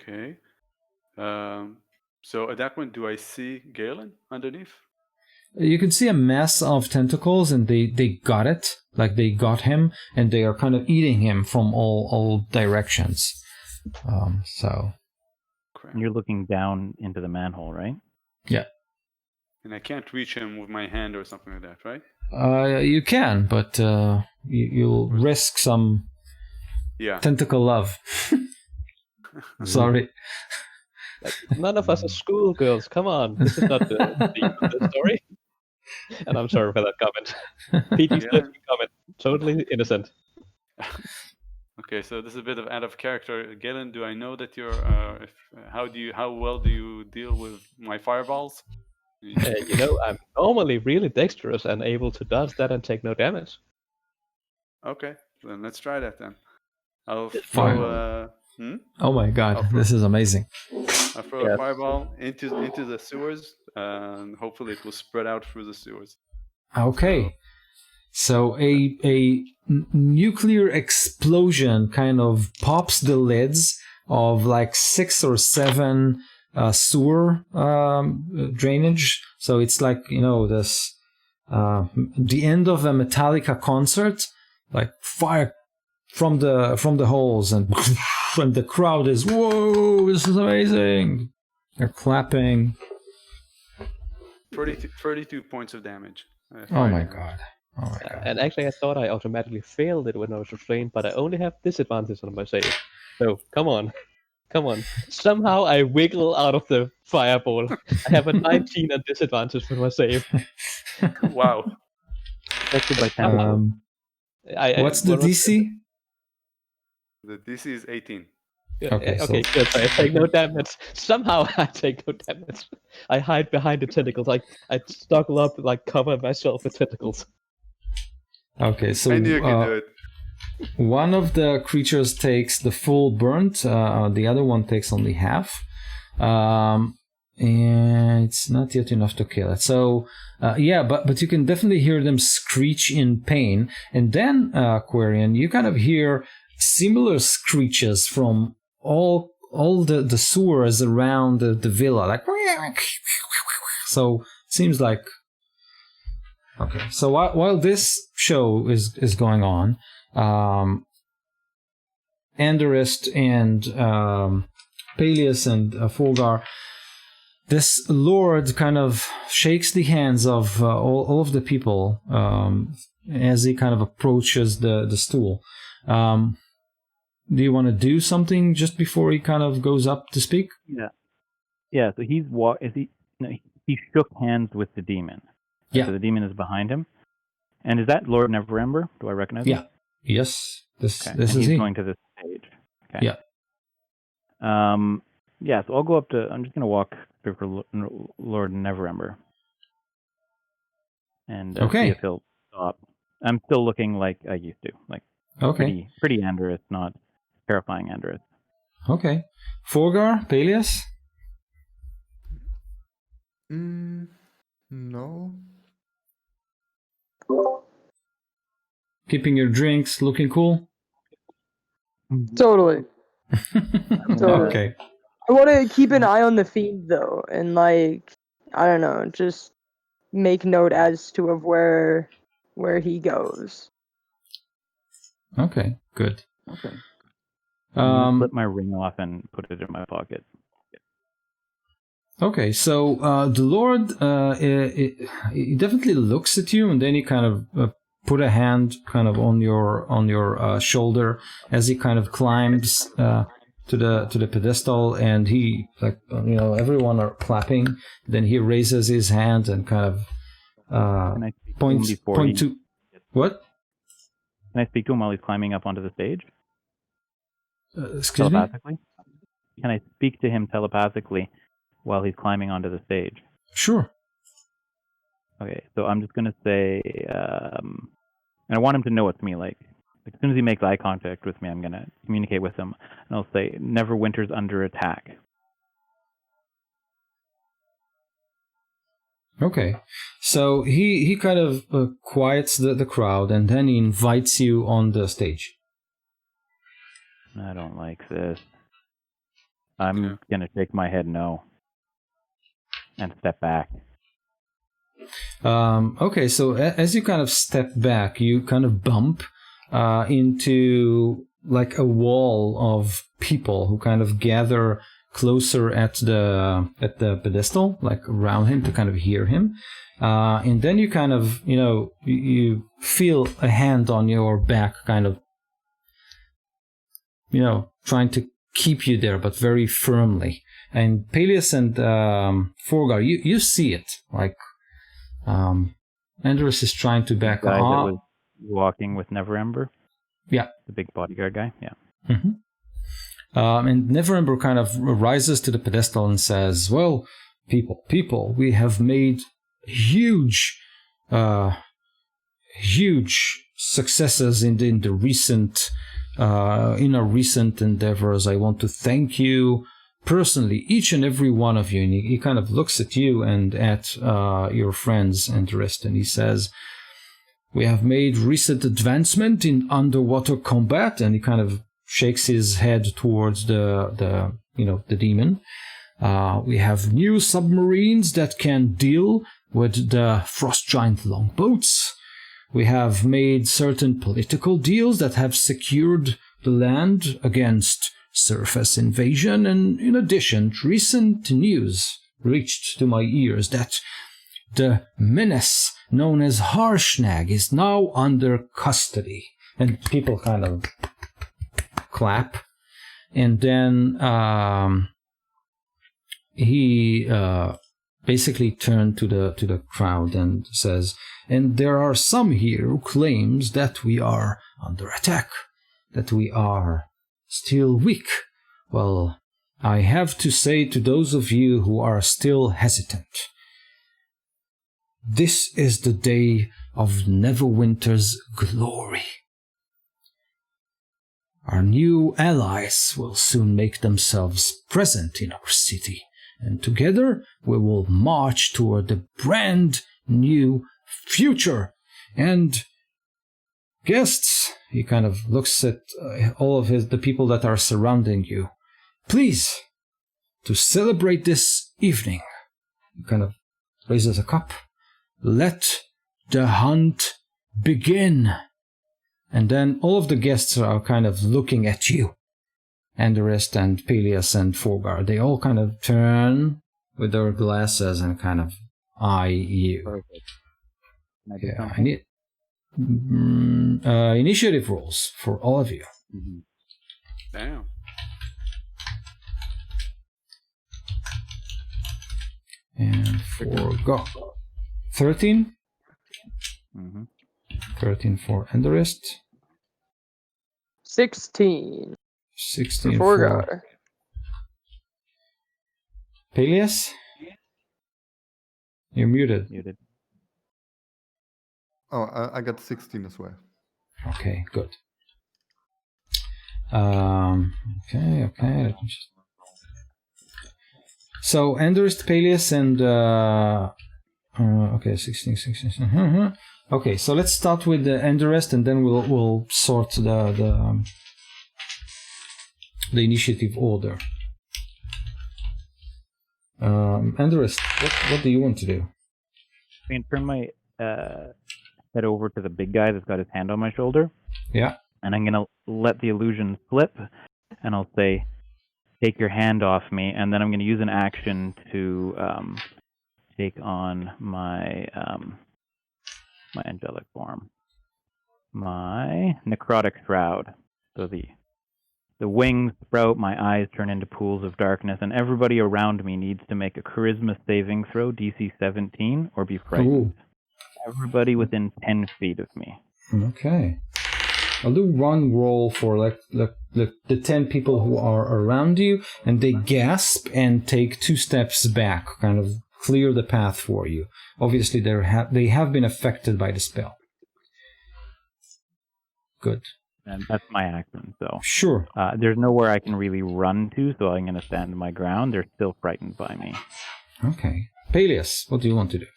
Okay. So at that point, do I see Galen underneath? You can see a mass of tentacles, and they got it. Like they got him, and they are kind of eating him from all directions. So. Crap. And you're looking down into the manhole, right? Yeah. And I can't reach him with my hand or something like that, right? You can, but you'll risk some tentacle love. Sorry. Like, none of us are schoolgirls. Come on, this is not the theme of the story. And I'm sorry for that comment. PG-13 comment, totally innocent. Okay, so this is a bit of out of character. Galen, do I know that you're? How well do you deal with my fireballs? I'm normally really dexterous and able to dodge that and take no damage. Okay, then let's try that then. I'll throw. Oh my god, this is amazing! I'll throw a fireball into the sewers, and hopefully it will spread out through the sewers. Okay, so a nuclear explosion kind of pops the lids of like 6 or 7 sewer drainage. So it's like, this the end of a Metallica concert, like fire from the holes, and the crowd is, whoa, this is amazing. They're clapping. 32 points of damage. Oh my god. And actually, I thought I automatically failed it when I was restrained, but I only have disadvantage on my save. So, come on. Somehow I wiggle out of the fireball. I have a 19 at disadvantage for my save. Wow. Affected by 10. What's the DC? The DC is 18. Okay, good. So I take no damage. Somehow I take no damage. I hide behind the tentacles. I snuggle up, cover myself with tentacles. Okay, so I knew you could do it. One of the creatures takes the full burnt, the other one takes only half. And it's not yet enough to kill it. So, but you can definitely hear them screech in pain. And then, Quarian, you kind of hear similar screeches from all the sewers around the villa. Like, so, seems like... Okay, so while this show is going on, Anderist and Peleus and Fulgar, this lord kind of shakes the hands of all of the people as he kind of approaches the stool. Do you want to do something just before he kind of goes up to speak? Yeah. So he shook hands with the demon. Yeah. So the demon is behind him. And is that Lord Neverember? Do I recognize him? Yeah. Yes. This is he's he. going to this stage. Okay. Yeah. So I'll go up to... I'm just going to walk through for Lord Neverember. And see if he'll stop. I'm still looking like I used to. Like, pretty Andorith, not terrifying Andorith. Okay. Fulgar, Peleus? No. Keeping your drinks, looking cool? Totally. Okay. I want to keep an eye on the fiend, though, and, I don't know, just make note as to where he goes. Okay, good. I'm gonna flip my ring off and put it in my pocket. Okay, so the Lord, he definitely looks at you, and then he kind of put a hand kind of on your shoulder as he kind of climbs to the pedestal, and he everyone are clapping. Then he raises his hand and kind of point to what? Can I speak to him while he's climbing up onto the stage? Excuse me? Telepathically? Can I speak to him telepathically while he's climbing onto the stage? Sure. Okay, so I'm just gonna say, and I want him to know it's me. Like as soon as he makes eye contact with me, I'm gonna communicate with him, and I'll say, "Neverwinter's under attack." Okay, so he kind of quiets the crowd, and then he invites you on the stage. I don't like this. I'm gonna shake my head no, and step back. Okay, so as you kind of step back, you kind of bump into like a wall of people who kind of gather closer at the pedestal, like around him to kind of hear him. And then you kind of, you feel a hand on your back, kind of, trying to keep you there, but very firmly. And Peleus and Forgar, you see it, like. Andrus is trying to back off. The guy that was walking with Neverember? Yeah. The big bodyguard guy? Yeah. Mm-hmm. And Neverember kind of rises to the pedestal and says, well, people, we have made huge successes in our recent endeavors. I want to thank you personally, each and every one of you. And he kind of looks at you and at your friends, Andrus, and he says, we have made recent advancement in underwater combat, and he kind of shakes his head towards the demon. We have new submarines that can deal with the frost giant longboats. We have made certain political deals that have secured the land against surface invasion, and in addition, recent news reached to my ears that the menace known as Harshnag is now under custody. And people kind of clap. And then he basically turned to the crowd and says, and there are some here who claims that we are under attack, that we are still weak. Well, I have to say to those of you who are still hesitant, this is the day of Neverwinter's glory. Our new allies will soon make themselves present in our city, and together we will march toward the brand new future. And guests, he kind of looks at all of the people that are surrounding you. Please, to celebrate this evening, he kind of raises a cup. Let the hunt begin. And then all of the guests are kind of looking at you. Andrus and Peleus and Forgar, they all kind of turn with their glasses and kind of eye you. Perfect. Yeah, I need initiative rolls for all of you. Mm-hmm. Damn. And Forgar. 13? Mm-hmm. 13 for Andrus. 16. 16 for for Peleus. You're muted. Muted. Oh, I got 16 as well. Okay, good. Okay. Let me just... So Andrus, Peleus, and okay, 16. Okay, so let's start with the Andrus, and then we'll sort the initiative order. Andrus, what do you want to do? I can turn my head over to the big guy that's got his hand on my shoulder. Yeah. And I'm gonna let the illusion flip, and I'll say, "Take your hand off me," and then I'm going to use an action to take on my my angelic form, my necrotic shroud. So the wings sprout, my eyes turn into pools of darkness, and everybody around me needs to make a charisma saving throw, DC 17, or be frightened. Ooh. Everybody within 10 feet of me. Okay. I'll do one roll for like the 10 people who are around you, and they gasp and take 2 steps back, kind of clear the path for you. Obviously, they have been affected by the spell. Good. And that's my action, so. Sure. There's nowhere I can really run to, so I'm going to stand my ground. They're still frightened by me. Okay. Peleus, what do you want to do?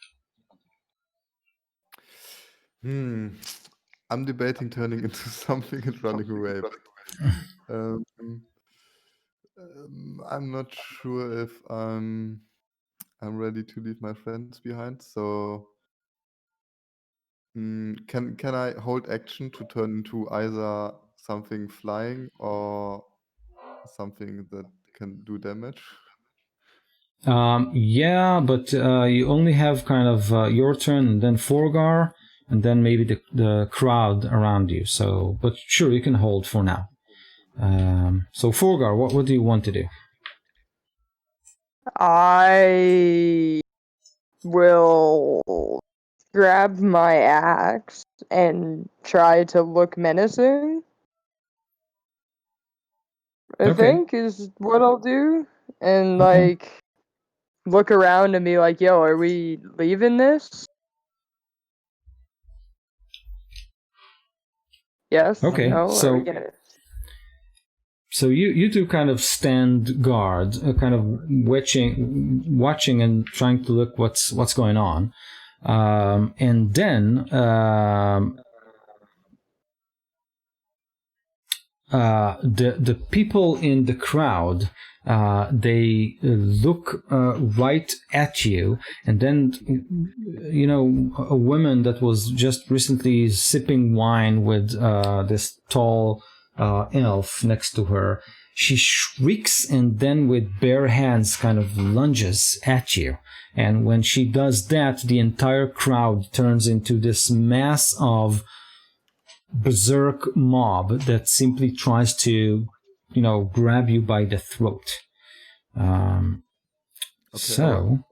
I'm debating turning into something and running away. I'm not sure if I'm ready to leave my friends behind. So, can I hold action to turn into either something flying or something that can do damage? Yeah, but you only have kind of your turn, and then Forgar, and then maybe the crowd around you. So, but sure, you can hold for now. So Forgar, what do you want to do? I will grab my axe and try to look menacing. I think is what I'll do. And like look around and be like, yo, are we leaving this? Yes? Okay, No? so Are we gonna... So you two kind of stand guard, kind of watching and trying to look what's going on, and then the people in the crowd, they look right at you, and then a woman that was just recently sipping wine with this tall elf next to her, she shrieks and then with bare hands kind of lunges at you. And when she does that, the entire crowd turns into this mass of berserk mob that simply tries to, grab you by the throat. So,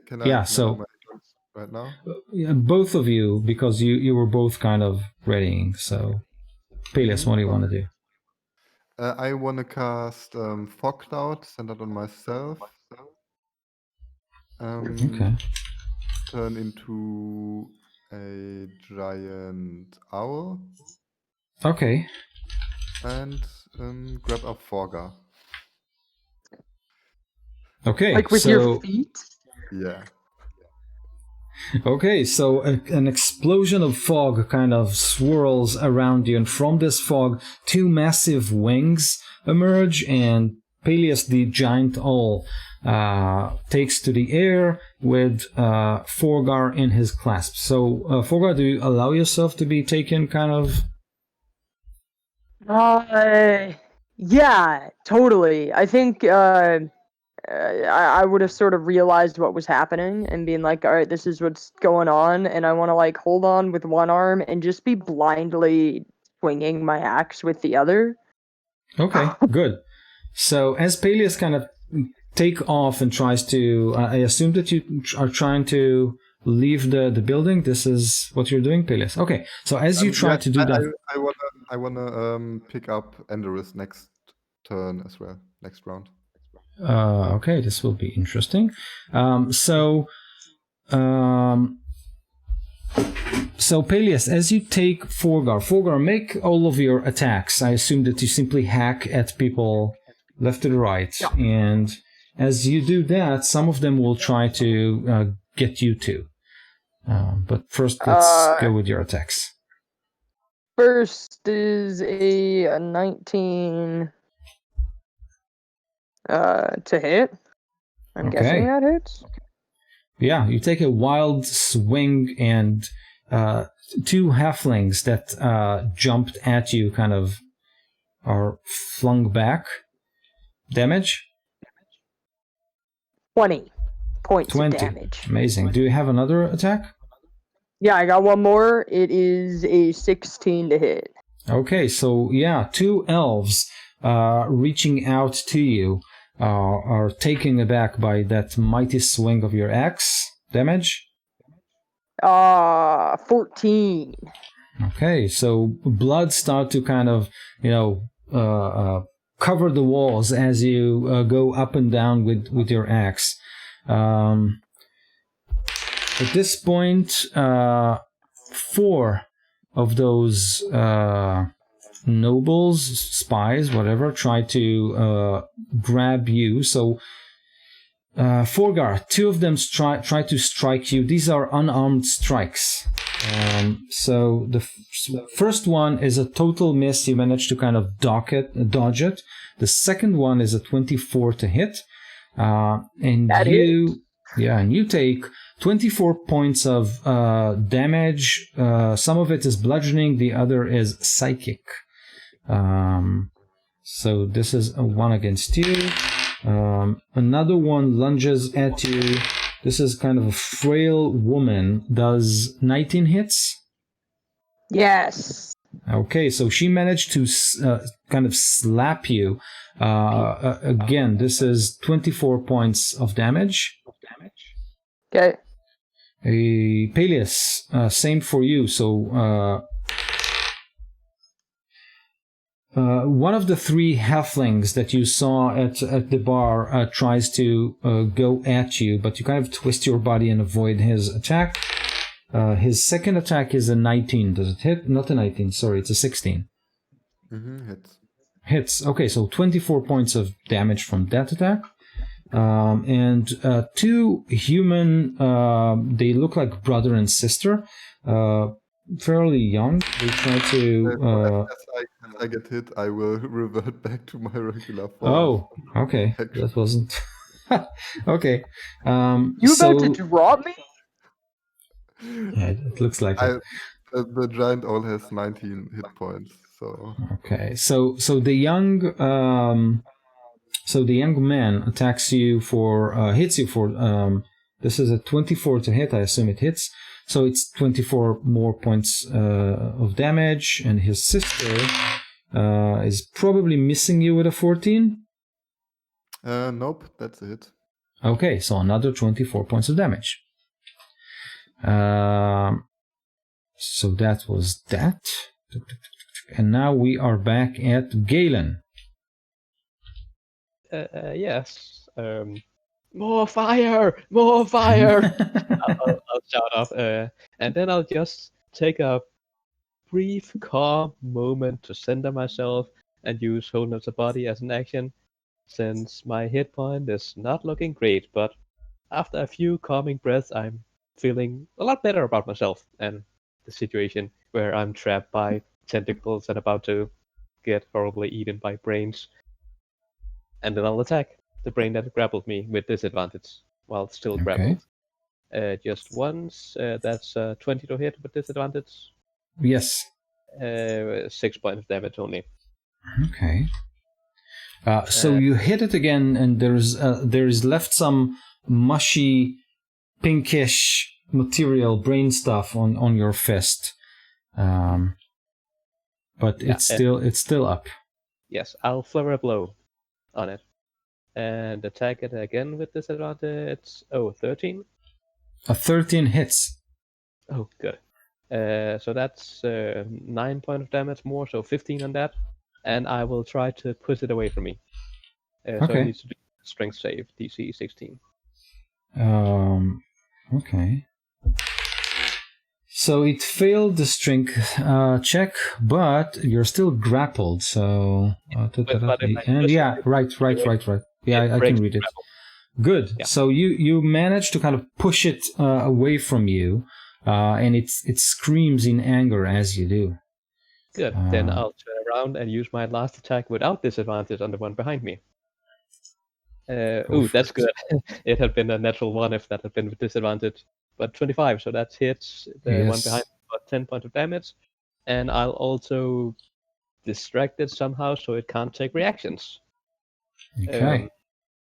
can yeah, I so do my turns right now? Both of you, because you were both kind of readying. So, Peleus, what do you want to do? I want to cast Fog Cloud, centered on myself. Okay. Turn into a giant owl. Okay. And grab up Forgar. Okay. Like with your feet? Yeah. Okay, so an explosion of fog kind of swirls around you, and from this fog, 2 massive wings emerge, and Peleus, the giant owl, takes to the air with Forgar in his clasp. So, Forgar, do you allow yourself to be taken kind of... Yeah, totally. I think I would have sort of realized what was happening and being like, all right, this is what's going on, and I want to like hold on with one arm and just be blindly swinging my axe with the other. Okay, good. So as Peleus kind of take off and tries to, I assume that you are trying to leave the building. This is what you're doing, Peleus. Okay, so as you try to do that, I wanna pick up Enderus next turn as well, next round. Okay, this will be interesting. So Peleus, as you take Forgar, make all of your attacks. I assume that you simply hack at people left to the right, and as you do that, some of them will try to get you too. But first, let's go with your attacks. First is a 19 to hit. I'm guessing that hits. Yeah, you take a wild swing, and 2 halflings that jumped at you kind of are flung back. Damage? 20 points 20. of damage. Amazing. Do you have another attack? Yeah, I got one more. It is a 16 to hit. Okay, so yeah, 2 elves reaching out to you are taken aback by that mighty swing of your axe. Damage? 14. Okay, so blood start to kind of, cover the walls as you go up and down with your axe. At this point, 4 of those nobles, spies, whatever, try to grab you. So, Forgar, 2 of them try to strike you. These are unarmed strikes. So the first one is a total miss. You manage to kind of dodge it. The second one is a 24 to hit. And you take 24 points of damage. Some of it is bludgeoning, the other is psychic. So this is a 1 against you. Another one lunges at you. This is kind of a frail woman. Does 19 hits? Yes. Okay, so she managed to kind of slap you. Again, this is 24 points of damage. Okay. Peleus, same for you. So one of the 3 halflings that you saw at the bar tries to go at you, but you kind of twist your body and avoid his attack. His second attack is a 19. Does it hit? Not a 19, sorry, it's a 16. Hits. Hits. Okay, so 24 points of damage from that attack. And 2 human, they look like brother and sister, fairly young. They try to... As I get hit, I will revert back to my regular form. Oh, okay. That wasn't... Okay. You about to drop me? Yeah, it looks like it. The giant all has 19 hit points, so... Okay, so the young... So the young man attacks you for, hits you for, this is a 24 to hit, I assume it hits. So it's 24 more points of damage, and his sister is probably missing you with a 14. Nope, that's a hit. Okay, so another 24 points of damage. So that was that. And now we are back at Galen. Yes. More fire! More fire! I'll shout up, and then I'll just take a brief, calm moment to center myself and use wholeness of body as an action, since my hit point is not looking great. But after a few calming breaths, I'm feeling a lot better about myself and the situation where I'm trapped by tentacles and about to get horribly eaten by brains. And then I'll attack the brain that grappled me with disadvantage while still grappled. Just once. That's 20 to hit with disadvantage. Yes. 6 points of damage only. Okay. So you hit it again, and there's left some mushy, pinkish material, brain stuff on your fist. But it's still up. Yes, I'll flurry a blow on it. And attack it again with disadvantage. 13? A 13 hits. Oh, good. So that's 9 points of damage more, so 15 on that. And I will try to push it away from me. So it needs to do strength save, DC 16. Okay. So it failed the strength check, but you're still grappled. So and yeah, right. Yeah, I can read it. Good. Yeah. So you manage to kind of push it away from you, and it screams in anger as you do. Good. Then I'll turn around and use my last attack without disadvantage on the one behind me. That's good. It had been a natural 1 if that had been with disadvantage. But 25, so that hits the one behind me, about 10 points of damage. And I'll also distract it somehow so it can't take reactions Okay.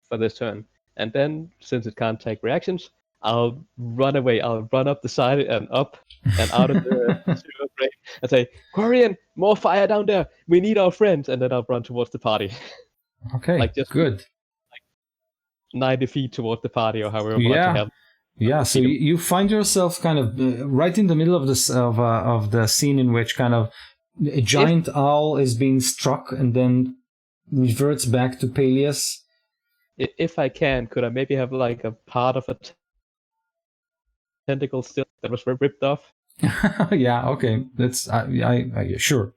for this turn. And then, since it can't take reactions, I'll run away. I'll run up the side and up and out of the sewer break and say, Quarian, more fire down there. We need our friends. And then I'll run towards the party. Okay, Like just good. 90 feet towards the party or however much I Yeah. have. Yeah, so you find yourself kind of right in the middle of this of the scene in which kind of a giant owl is being struck and then reverts back to Peleus. If I can, could I maybe have like a part of a tentacle still that was ripped off? Yeah, okay, that's sure.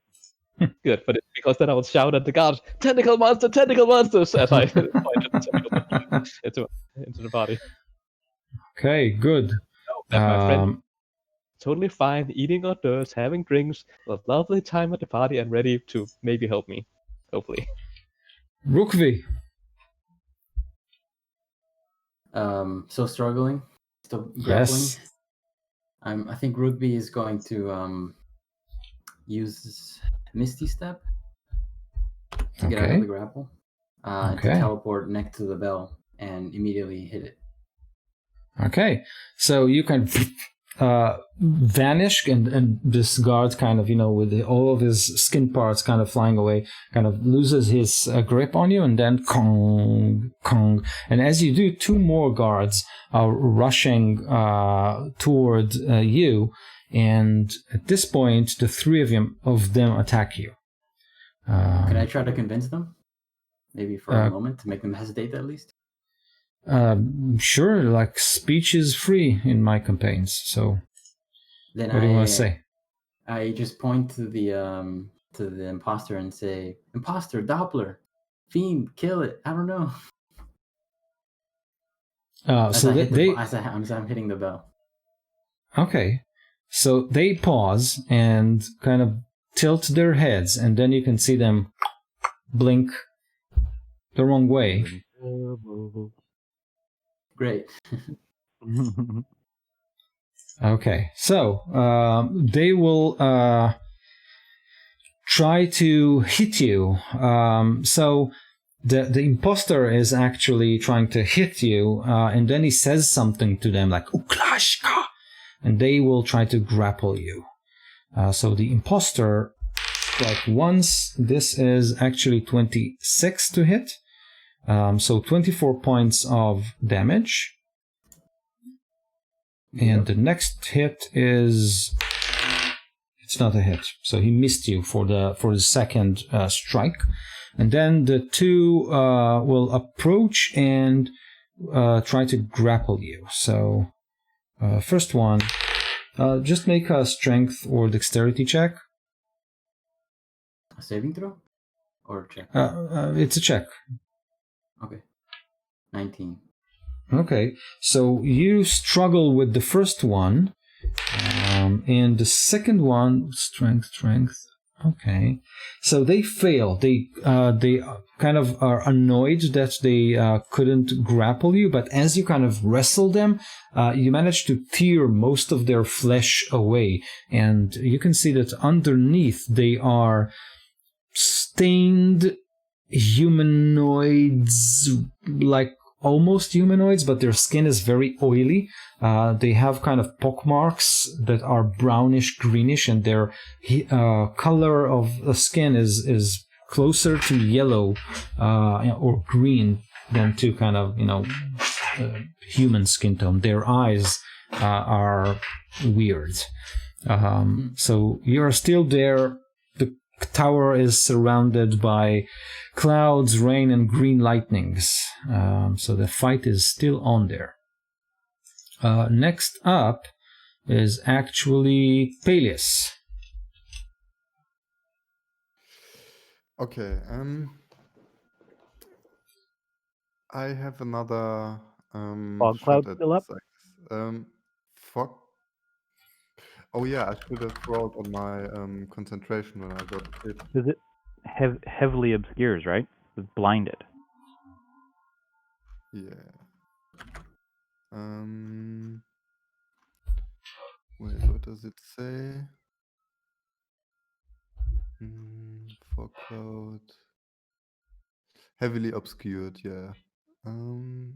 Good, but because then I will shout at the guards, tentacle monsters, as I point at the tentacle into the body. Okay, good. That my friend totally fine, eating outdoors, having drinks, a lovely time at the party, and ready to maybe help me. Hopefully. Rukvi. Still struggling, still grappling. Yes. I think Rugby is going to use Misty Step to get out of the grapple, to teleport next to the bell and immediately hit it. Okay, so you can vanish, and this guard kind of, with all of his skin parts kind of flying away, kind of loses his grip on you, and then kong, kong. And as you do, two more guards are rushing toward you, and at this point, the three of them attack you. Can I try to convince them? Maybe for a moment, to make them hesitate at least? Sure, like speech is free in my campaigns, so then what do you want to say? I just point to the imposter and say, "Imposter, Doppler, fiend, kill it." I don't know. As I'm hitting the bell. Okay, so they pause and kind of tilt their heads, and then you can see them blink the wrong way. Great. Okay, so they will try to hit you. So the imposter is actually trying to hit you, and then he says something to them like "Uklashka," and they will try to grapple you. So the imposter, like once, this is actually 26 to hit. So 24 points of damage. And the next hit is... It's not a hit. So he missed you for the second strike. And then the two will approach and try to grapple you. So first one, just make a strength or dexterity check. A saving throw? Or a check? It's a check. Okay. 19. Okay, so you struggle with the first one, and the second one, strength. Okay, so they fail. They kind of are annoyed that they couldn't grapple you, but as you kind of wrestle them, you manage to tear most of their flesh away, and you can see that underneath they are stained humanoids, like almost humanoids, but their skin is very oily. They have kind of pockmarks that are brownish greenish, and their color of the skin is closer to yellow or green than to kind of human skin tone. Their eyes are weird. So you're still there. The tower is surrounded by clouds, rain, and green lightnings. So the fight is still on there. Next up is actually Peleus. Okay. I have another Fog shot cloud at still up? this, I guess. Fog. Oh yeah, I should have rolled on my concentration when I got hit. Is it heavily obscures, right? It's blinded. Yeah. Wait, what does it say? fog cloud. Heavily obscured, yeah. And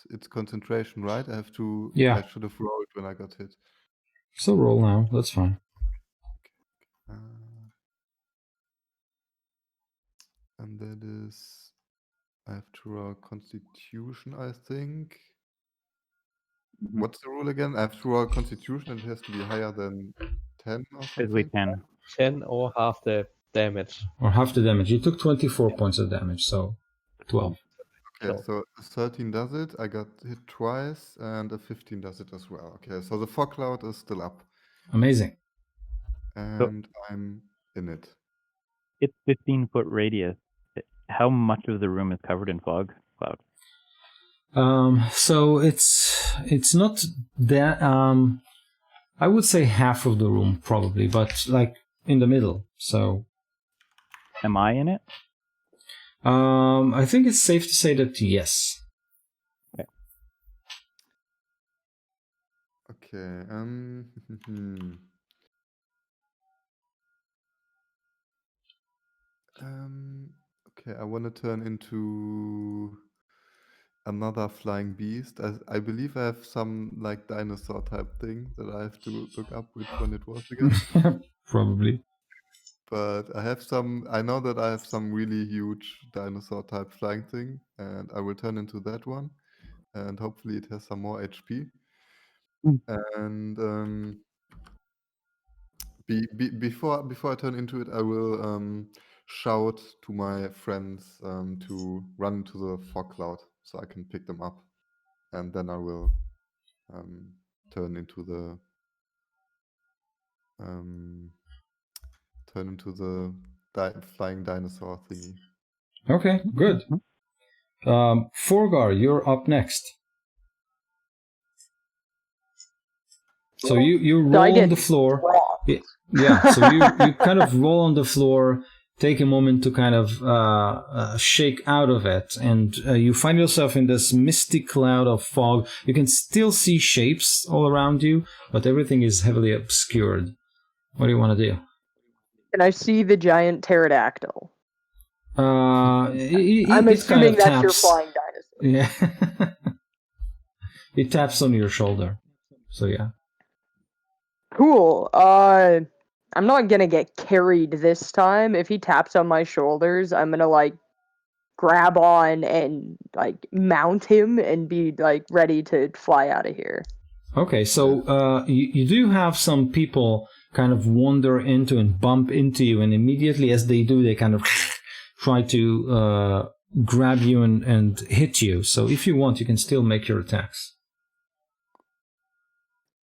it's concentration, right? I should have rolled when I got hit. So roll now, that's fine. And that is, I have to roll Constitution, I think. What's the rule again? I have to roll Constitution and it has to be higher than 10 or something? Physically 10. 10 or half the damage. Or half the damage. You took 24 points of damage, so 12. Okay, so 13 does it. I got hit twice, and a 15 does it as well. Okay, so the fog cloud is still up. Amazing. And I'm in it. It's 15-foot radius. How much of the room is covered in fog cloud? So it's not that. I would say half of the room probably, but like in the middle. So, am I in it? I think it's safe to say that yes. Okay. Okay, I want to turn into another flying beast. I believe I have some like dinosaur type thing that I have to look up which one it was again. Probably. But I know that I have some really huge dinosaur type flying thing, and I will turn into that one, and hopefully it has some more HP. And before I turn into it, I will shout to my friends to run to the fog cloud so I can pick them up, and then I will turn into the flying dinosaur thingy. Okay, good. Forgar, you're up next. So you roll on the floor. Yeah, so you kind of roll on the floor, take a moment to kind of shake out of it, and you find yourself in this misty cloud of fog. You can still see shapes all around you, but everything is heavily obscured. What do you want to do? Can I see the giant pterodactyl? I'm assuming that's your taps. flying dinosaur. Yeah. It taps on your shoulder. So yeah. Cool. I'm not gonna get carried this time. If he taps on my shoulders, I'm gonna like grab on and like mount him and be like ready to fly out of here. Okay, so you do have some people kind of wander into and bump into you, and immediately as they do, they kind of try to grab you and hit you. So if you want, you can still make your attacks.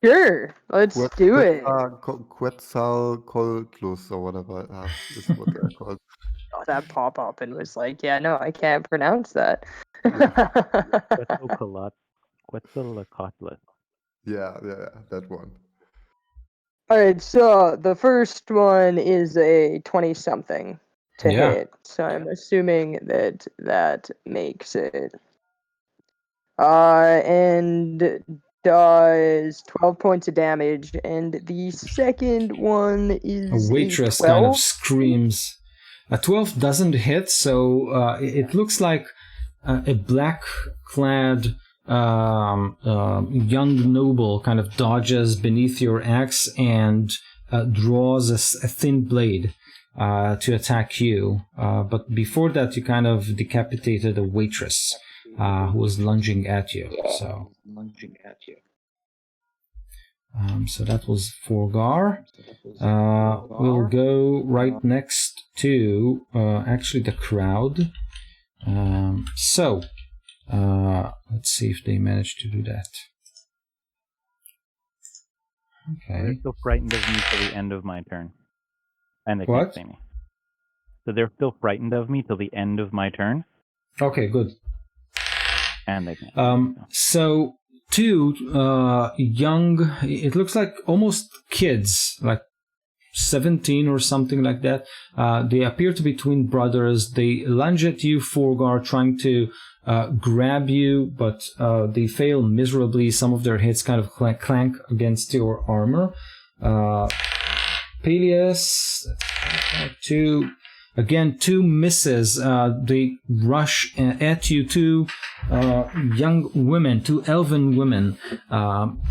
Sure, let's do it. Quetzalcoatlus or whatever is what they're called. Oh, that pop up and was like, yeah, no, I can't pronounce that. Quetzalcoatlus. Yeah, that one. All right, so the first one is a 20-something to hit. So I'm assuming that makes it. And does 12 points of damage, and the second one is a waitress a 12? kind of screams. A 12 doesn't hit, so it looks like a black-clad young noble kind of dodges beneath your axe and draws a thin blade to attack you. But before that, you kind of decapitated a waitress who was lunging at you. So that was Forgar. We'll go right next to actually the crowd. Let's see if they managed to do that. Okay. They're still frightened of me till the end of my turn. And they What? can't see me. So they're still frightened of me till the end of my turn. Okay, good. And they can't. So two young, it looks like almost kids, like 17 or something like that. They appear to be twin brothers. They lunge at you, Forgar, trying to grab you, but they fail miserably. Some of their hits kind of clank against your armor. Peleus, Two misses. They rush at you. Two young women, two elven women,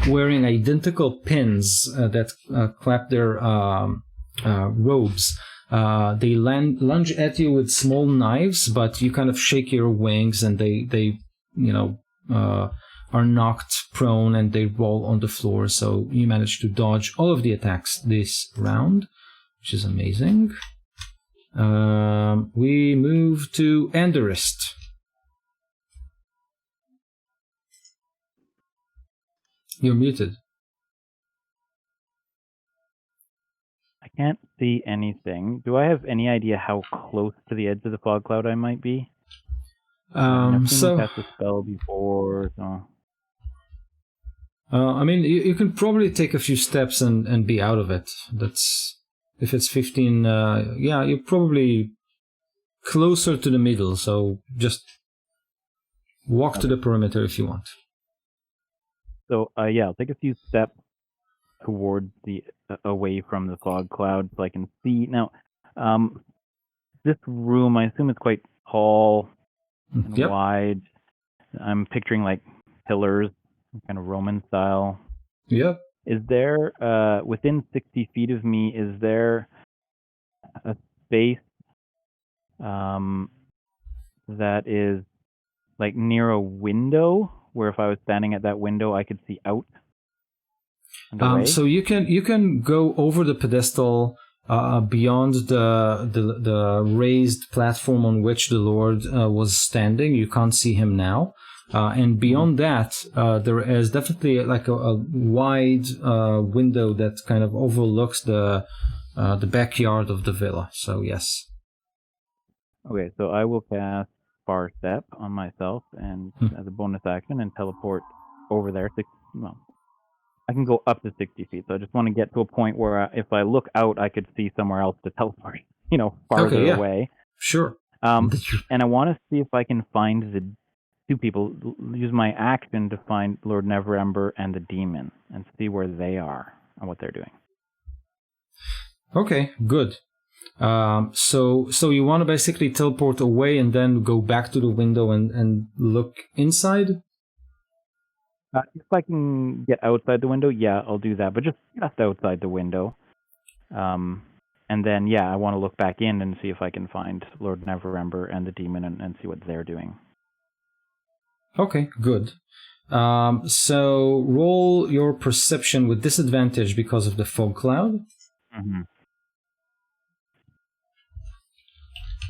wearing identical pins that clap their robes. They lunge at you with small knives, but you kind of shake your wings, and they are knocked prone, and they roll on the floor. So you manage to dodge all of the attacks this round, which is amazing. We move to Anderist. You're muted. I can't see anything. Do I have any idea how close to the edge of the fog cloud I might be? I've seen you cast a spell before, so... I mean, you can probably take a few steps and be out of it. That's... If it's 15, you're probably closer to the middle, so just walk to the perimeter if you want. So, I'll take a few steps towards away from the fog cloud so I can see. Now, this room, I assume it's quite tall and wide. I'm picturing like pillars, kind of Roman style. Yep. Is there, within 60 feet of me, is there a space that is like near a window where if I was standing at that window, I could see out? So you can go over the pedestal beyond the raised platform on which the Lord was standing. You can't see him now. And beyond that, there is definitely like a wide window that kind of overlooks the backyard of the villa. So yes. Okay, so I will cast Far Step on myself and as a bonus action and teleport over there. I can go up to 60 feet. So I just want to get to a point where if I look out, I could see somewhere else to teleport. Farther away. Sure. And I want to see if I can find the two people, use my action to find Lord Neverember and the demon and see where they are and what they're doing. Okay, good. So you want to basically teleport away and then go back to the window and look inside? If I can get outside the window, yeah, I'll do that. But just outside the window. And then, I want to look back in and see if I can find Lord Neverember and the demon and see what they're doing. Okay, good. So roll your perception with disadvantage because of the fog cloud.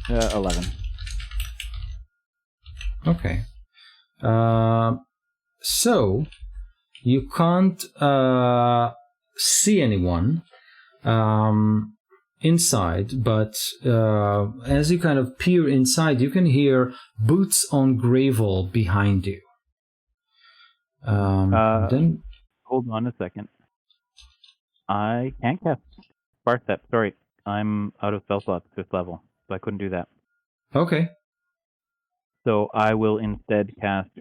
11. Okay. So you can't see anyone inside, but as you kind of peer inside, you can hear boots on gravel behind you. Then hold on a second. I can't cast Far Step. Sorry, I'm out of spell slots this level, so I couldn't do that. Okay. So I will instead cast.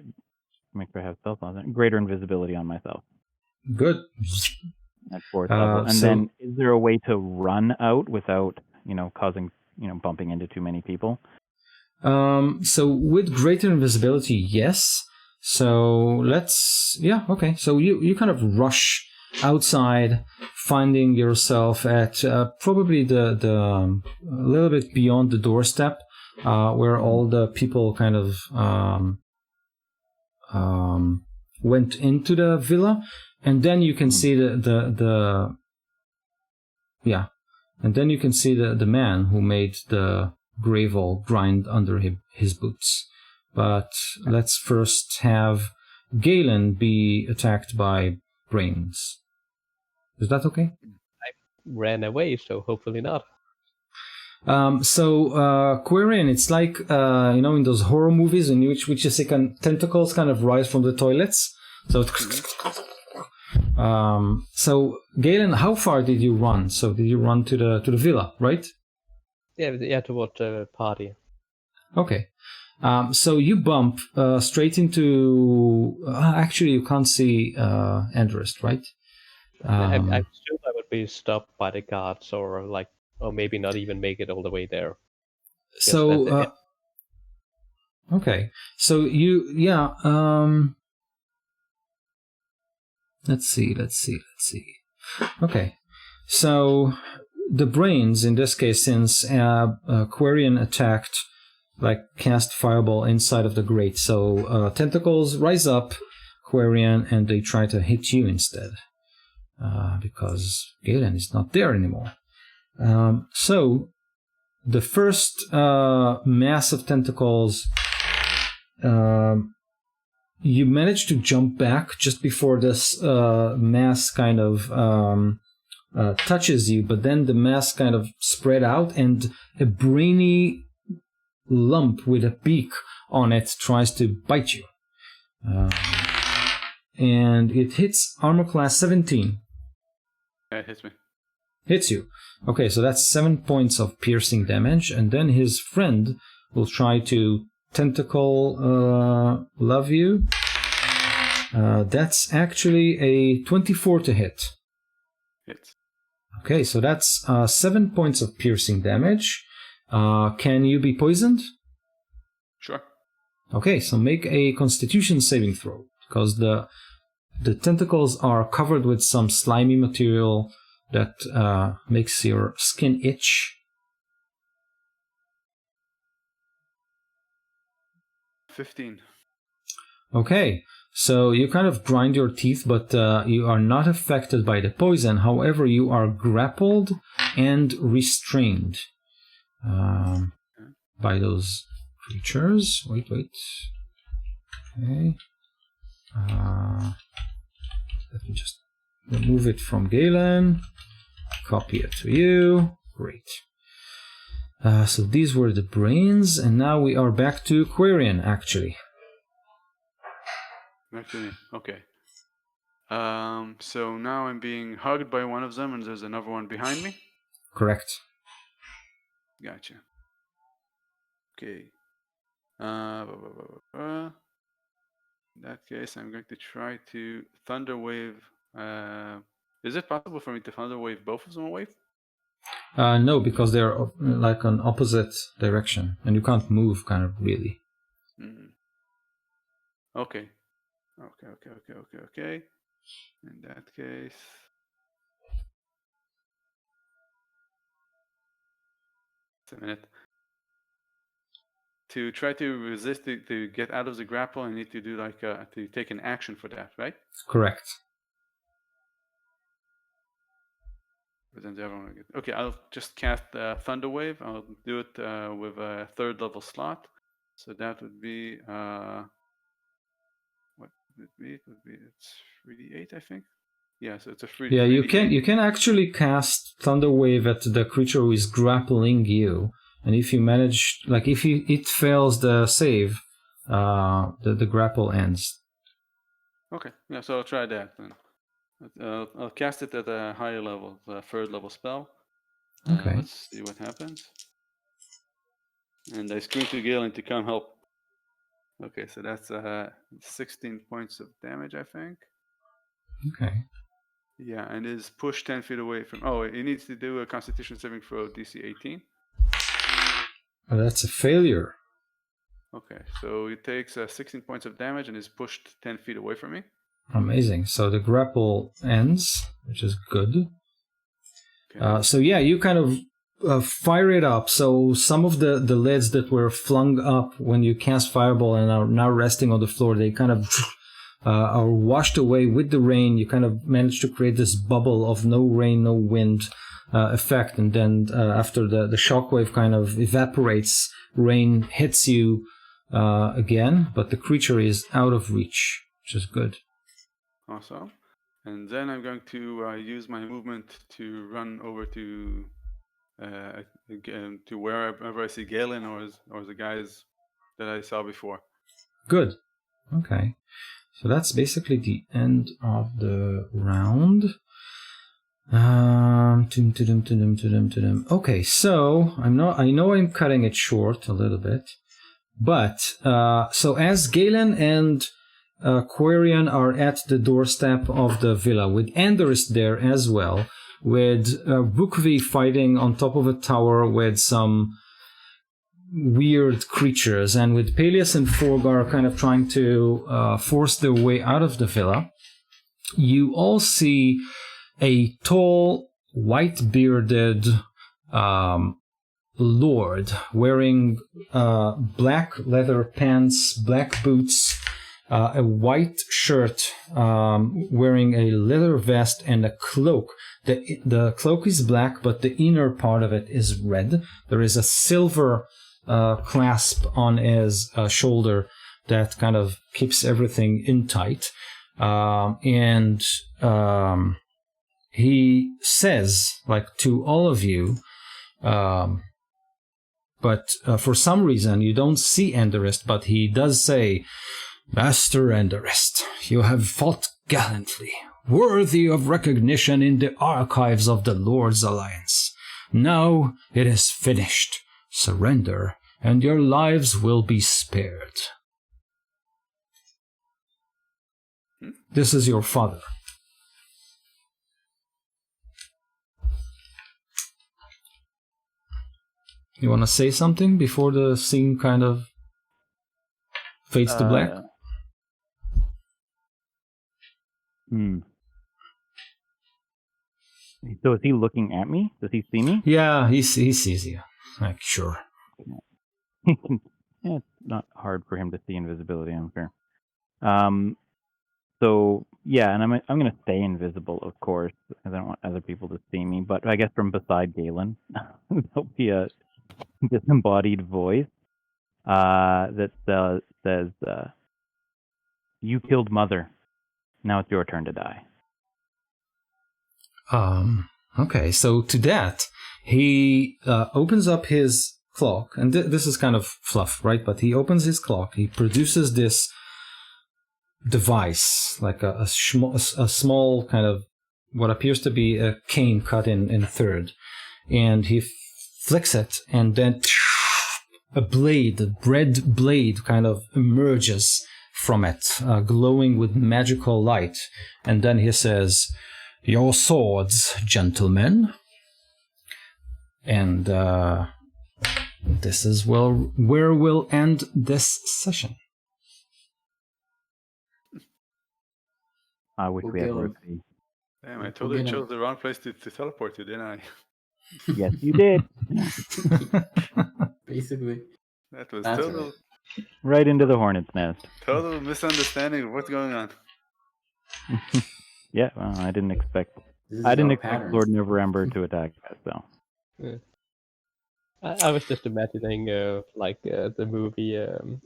Make sure I have spell slots. Greater invisibility on myself. Good. At 4th level, and then is there a way to run out without causing bumping into too many people? So with greater invisibility, yes. So okay. So you kind of rush outside, finding yourself at probably the a little bit beyond the doorstep, where all the people kind of went into the villa, and then you can see and then you can see the man who made the gravel grind under his boots. But let's first have Galen be attacked by brains. Is that okay? I ran away, so hopefully not. Quirion, it's like in those horror movies in which you see tentacles kind of rise from the toilets. So Galen, how far did you run? So did you run to the villa, right? Yeah, toward the party. Okay. So you bump straight into. Actually, you can't see Andrist, right? I assume I would be stopped by the guards or like or maybe not even make it all the way there. So, okay. So let's see. Okay. So the brains, in this case, since Quarian attacked, like cast fireball inside of the grate, so tentacles rise up, Quarian, and they try to hit you instead, because Galen is not there anymore. So the first mass of tentacles, you manage to jump back just before this mass kind of touches you, but then the mass kind of spread out, and a brainy lump with a beak on it tries to bite you. And it hits armor class 17. Yeah, it hits me. Hits you. Okay, so that's 7 points of piercing damage, and then his friend will try to tentacle love you. That's actually a 24 to hit. Hits. Okay, so that's 7 points of piercing damage. Can you be poisoned? Sure. Okay, so make a Constitution saving throw, because the tentacles are covered with some slimy material that makes your skin itch. 15. Okay, so you kind of grind your teeth, but you are not affected by the poison. However, you are grappled and restrained by those creatures. Wait. Okay. Let me just remove it from Galen. Copy it to you. Great. So these were the brains, and now we are back to Quarian, actually. Back to me. Okay. So now I'm being hugged by one of them, and there's another one behind me? Correct. Gotcha. Okay. In that case, I'm going to try to Thunder Wave. Is it possible for me to Thunder Wave both of them away? No, because they're like an opposite direction, and you can't move, kind of, really. Okay. Okay. In that case... Just a minute. To try to resist, to get out of the grapple, I need to do like to take an action for that, right? Correct. But then the other one, okay, I'll just cast Thunder Wave. I'll do it with a 3rd level slot. So that would be what would it be? It would be it's 3d8, I think. Yeah, so it's a 3d8. Yeah, you can actually cast Thunder Wave at the creature who is grappling you. And if you manage, like if it fails the save, the grapple ends. Okay, yeah, so I'll try that then. I'll cast it at a higher level, the 3rd level spell. Okay. Let's see what happens. And I scream to Galen to come help. Okay, so that's 16 points of damage, I think. Okay. Yeah, and is pushed 10 feet away from... Oh, he needs to do a Constitution saving throw, DC 18. Oh, that's a failure. Okay, so he takes 16 points of damage and is pushed 10 feet away from me. Amazing. So the grapple ends, which is good. Okay. So yeah, you kind of fire it up. So some of the lids that were flung up when you cast Fireball and are now resting on the floor, they kind of are washed away with the rain. You kind of manage to create this bubble of no rain, no wind effect. And then after the shockwave kind of evaporates, rain hits you again, but the creature is out of reach, which is good. Awesome. And then I'm going to use my movement to run over to wherever I see Galen or the guys that I saw before. Good. Okay. So that's basically the end of the round. Okay, so I know I'm cutting it short a little bit, but so as Galen and Quarian are at the doorstep of the villa with Anders there as well, with Bukvi fighting on top of a tower with some weird creatures, and with Peleus and Forgar kind of trying to force their way out of the villa. You all see a tall, white-bearded lord wearing black leather pants, black boots, a white shirt, wearing a leather vest and a cloak. The cloak is black, but the inner part of it is red. There is a silver clasp on his shoulder that kind of keeps everything in tight. And he says, like, to all of you, but for some reason you don't see Enderist, but he does say, Master Enderist, you have fought gallantly, worthy of recognition in the archives of the Lord's Alliance. Now it is finished. Surrender, and your lives will be spared. This is your father. You want to say something before the scene kind of fades to black? So is he looking at me? Does he see me? Yeah, he sees you. Like, sure. It's not hard for him to see invisibility, I'm sure. So yeah, and I'm going to stay invisible, of course, because I don't want other people to see me. But I guess from beside Galen, there'll be a disembodied voice that says, "You killed Mother. Now it's your turn to die." Okay, so to that, he opens up his cloak, and this is kind of fluff, right? But he opens his cloak, he produces this device, like a small kind of what appears to be a cane cut in a third, and he flicks it, and then a red blade kind of emerges from it, glowing with magical light, and then he says, "Your swords, gentlemen." And this is where we'll end this session. I wish we had Rosie. Damn, I totally chose the wrong place to teleport to, didn't I? Yes, you did. Basically. That was That's total, Right into the hornet's nest. total misunderstanding of what's going on. Yeah, well, I didn't expect This is Lord patterns. Neverember to attack us, so. Yeah. I was just imagining the movie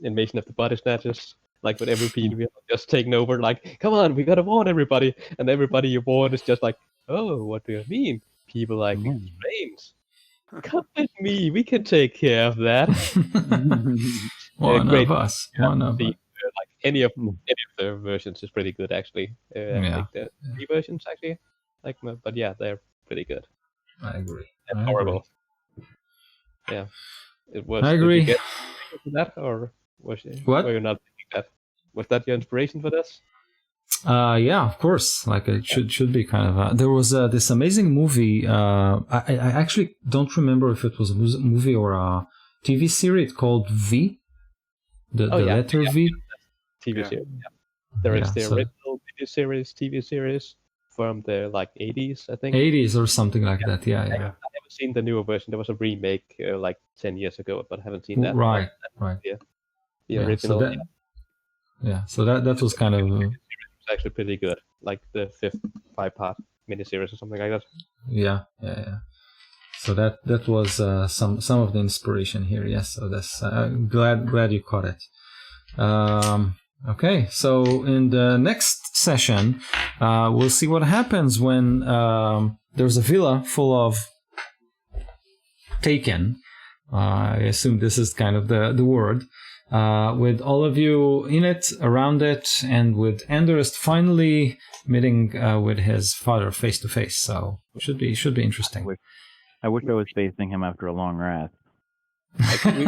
Invasion of the Body Snatchers, like with every people just taking over, like, come on, we gotta warn everybody, and everybody you warn is just like, oh, what do you mean? People like brains. Come with me, we can take care of that. One Great. of us. One of us. Like any of the versions is pretty good actually. Like the three versions actually, but yeah, they're pretty good. I agree. And I horrible. Yeah, it was. I agree. Did you get that, or were you not thinking that? Was that your inspiration for this? Yeah, of course. Like it should be kind of. There was this amazing movie. I actually don't remember if it was a movie or a TV series called V. The letter V. TV series. Yeah. There is the original video series, TV series from the 80s, I think. 80s or something like that. Yeah. I haven't seen the newer version. There was a remake 10 years ago, but I haven't seen that. Right. The original. So that was kind of. It's actually pretty good, like the 5-part miniseries or something like that. Yeah. So that was some of the inspiration here. Yes. So that's glad you caught it. Okay. So in the next session, we'll see what happens when there's a villa full of taken. I assume this is kind of the word. With all of you in it, around it, and with Enderist finally meeting with his father face to face. So should be interesting. I wish I was facing him after a long rest. We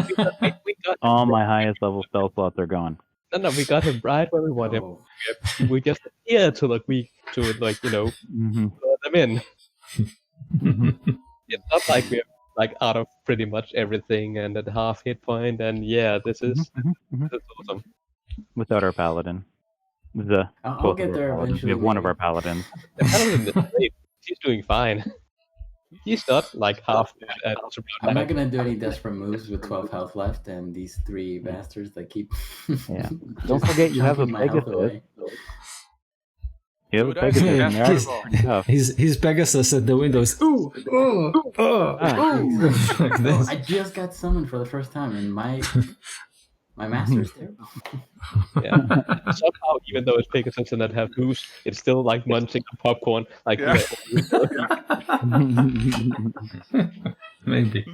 got all my highest level spell slots are gone. No, we got him right where we want him. We just here to lure them in. It's not like we're like out of pretty much everything and at half hit point, and yeah, this is awesome. Without our paladin. The I'll both get of our there paladins. eventually. We have one of maybe. our paladins. The paladin is great. He's doing fine. He's not like half at I'm not gonna do any desperate moves with 12 health left, and these 3 bastards that keep. Yeah. just Don't forget you have a chunking my health Pegasus. away. You have a Dude, I Pegasus. think and they're he's- actually pretty tough. He's Pegasus at the windows. Ooh, like this. I just got summoned for the first time, and my master's terrible. Yeah. Somehow, even though it's Pegasus and not have moves, it's still like munching on popcorn. Like Yeah. Maybe.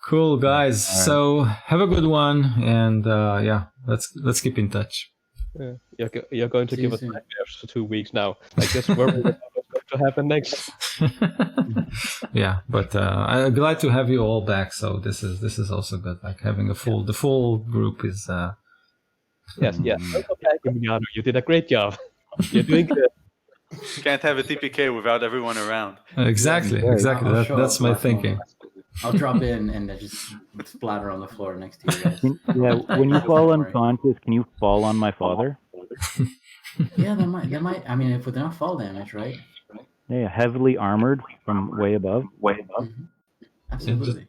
Cool, guys. All right. So have a good one, and yeah, let's keep in touch. You're going to See give you us soon. nightmares for 2 weeks now. Like just worry about what's going to happen next. Yeah, but I'm glad to have you all back. So this is also good. Like having the full group is. Yes, yeah. Welcome back, Emiliano. You did a great job. You're doing good. Can't have a TPK without everyone around. Exactly. Yeah, I'll show That's up my last thinking. moment. I'll drop in and then just splatter on the floor next to you guys. Yeah, when you fall Don't worry. unconscious, can you fall on my father? Yeah, that might. I mean, if with enough fall damage, right? Yeah, heavily armored from way above. Mhm. Absolutely.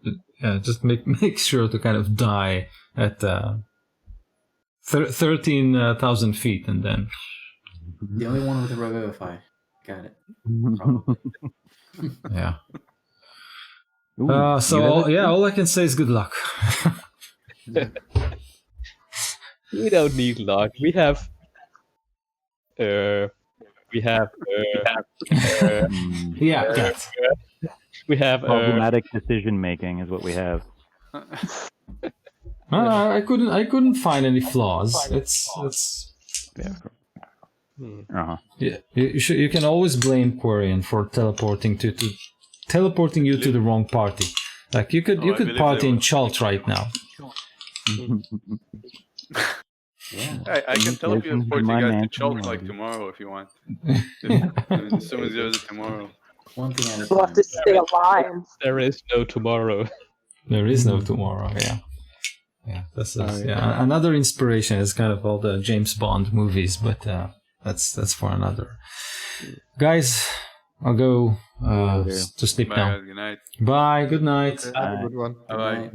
Just make sure to kind of die at 13,000 feet, and then The only one with a revivify. Got it. yeah. Ooh, So you have it? all I can say is good luck. We don't need luck. We have. We have. Mm, Yeah, that. We have. problematic decision making is what we have. I couldn't find any flaws. It's Yeah. Hmm. Uh-huh. yeah. You can always blame Quarian for teleporting you to the wrong party. Like you could I believe party they in will. Chult right now. Yeah. I can teleport you Congratulations, my guys to man. Chult like tomorrow if you want. As soon as there's a tomorrow. One thing at a We'll have time. to stay alive. There is no tomorrow. There is no tomorrow. Yeah. Yeah, this is another inspiration is kind of all the James Bond movies, but that's for another. Guys, I'll go to sleep Bye, now. guys. Good night. Bye. Good night. Have a good one. Bye bye.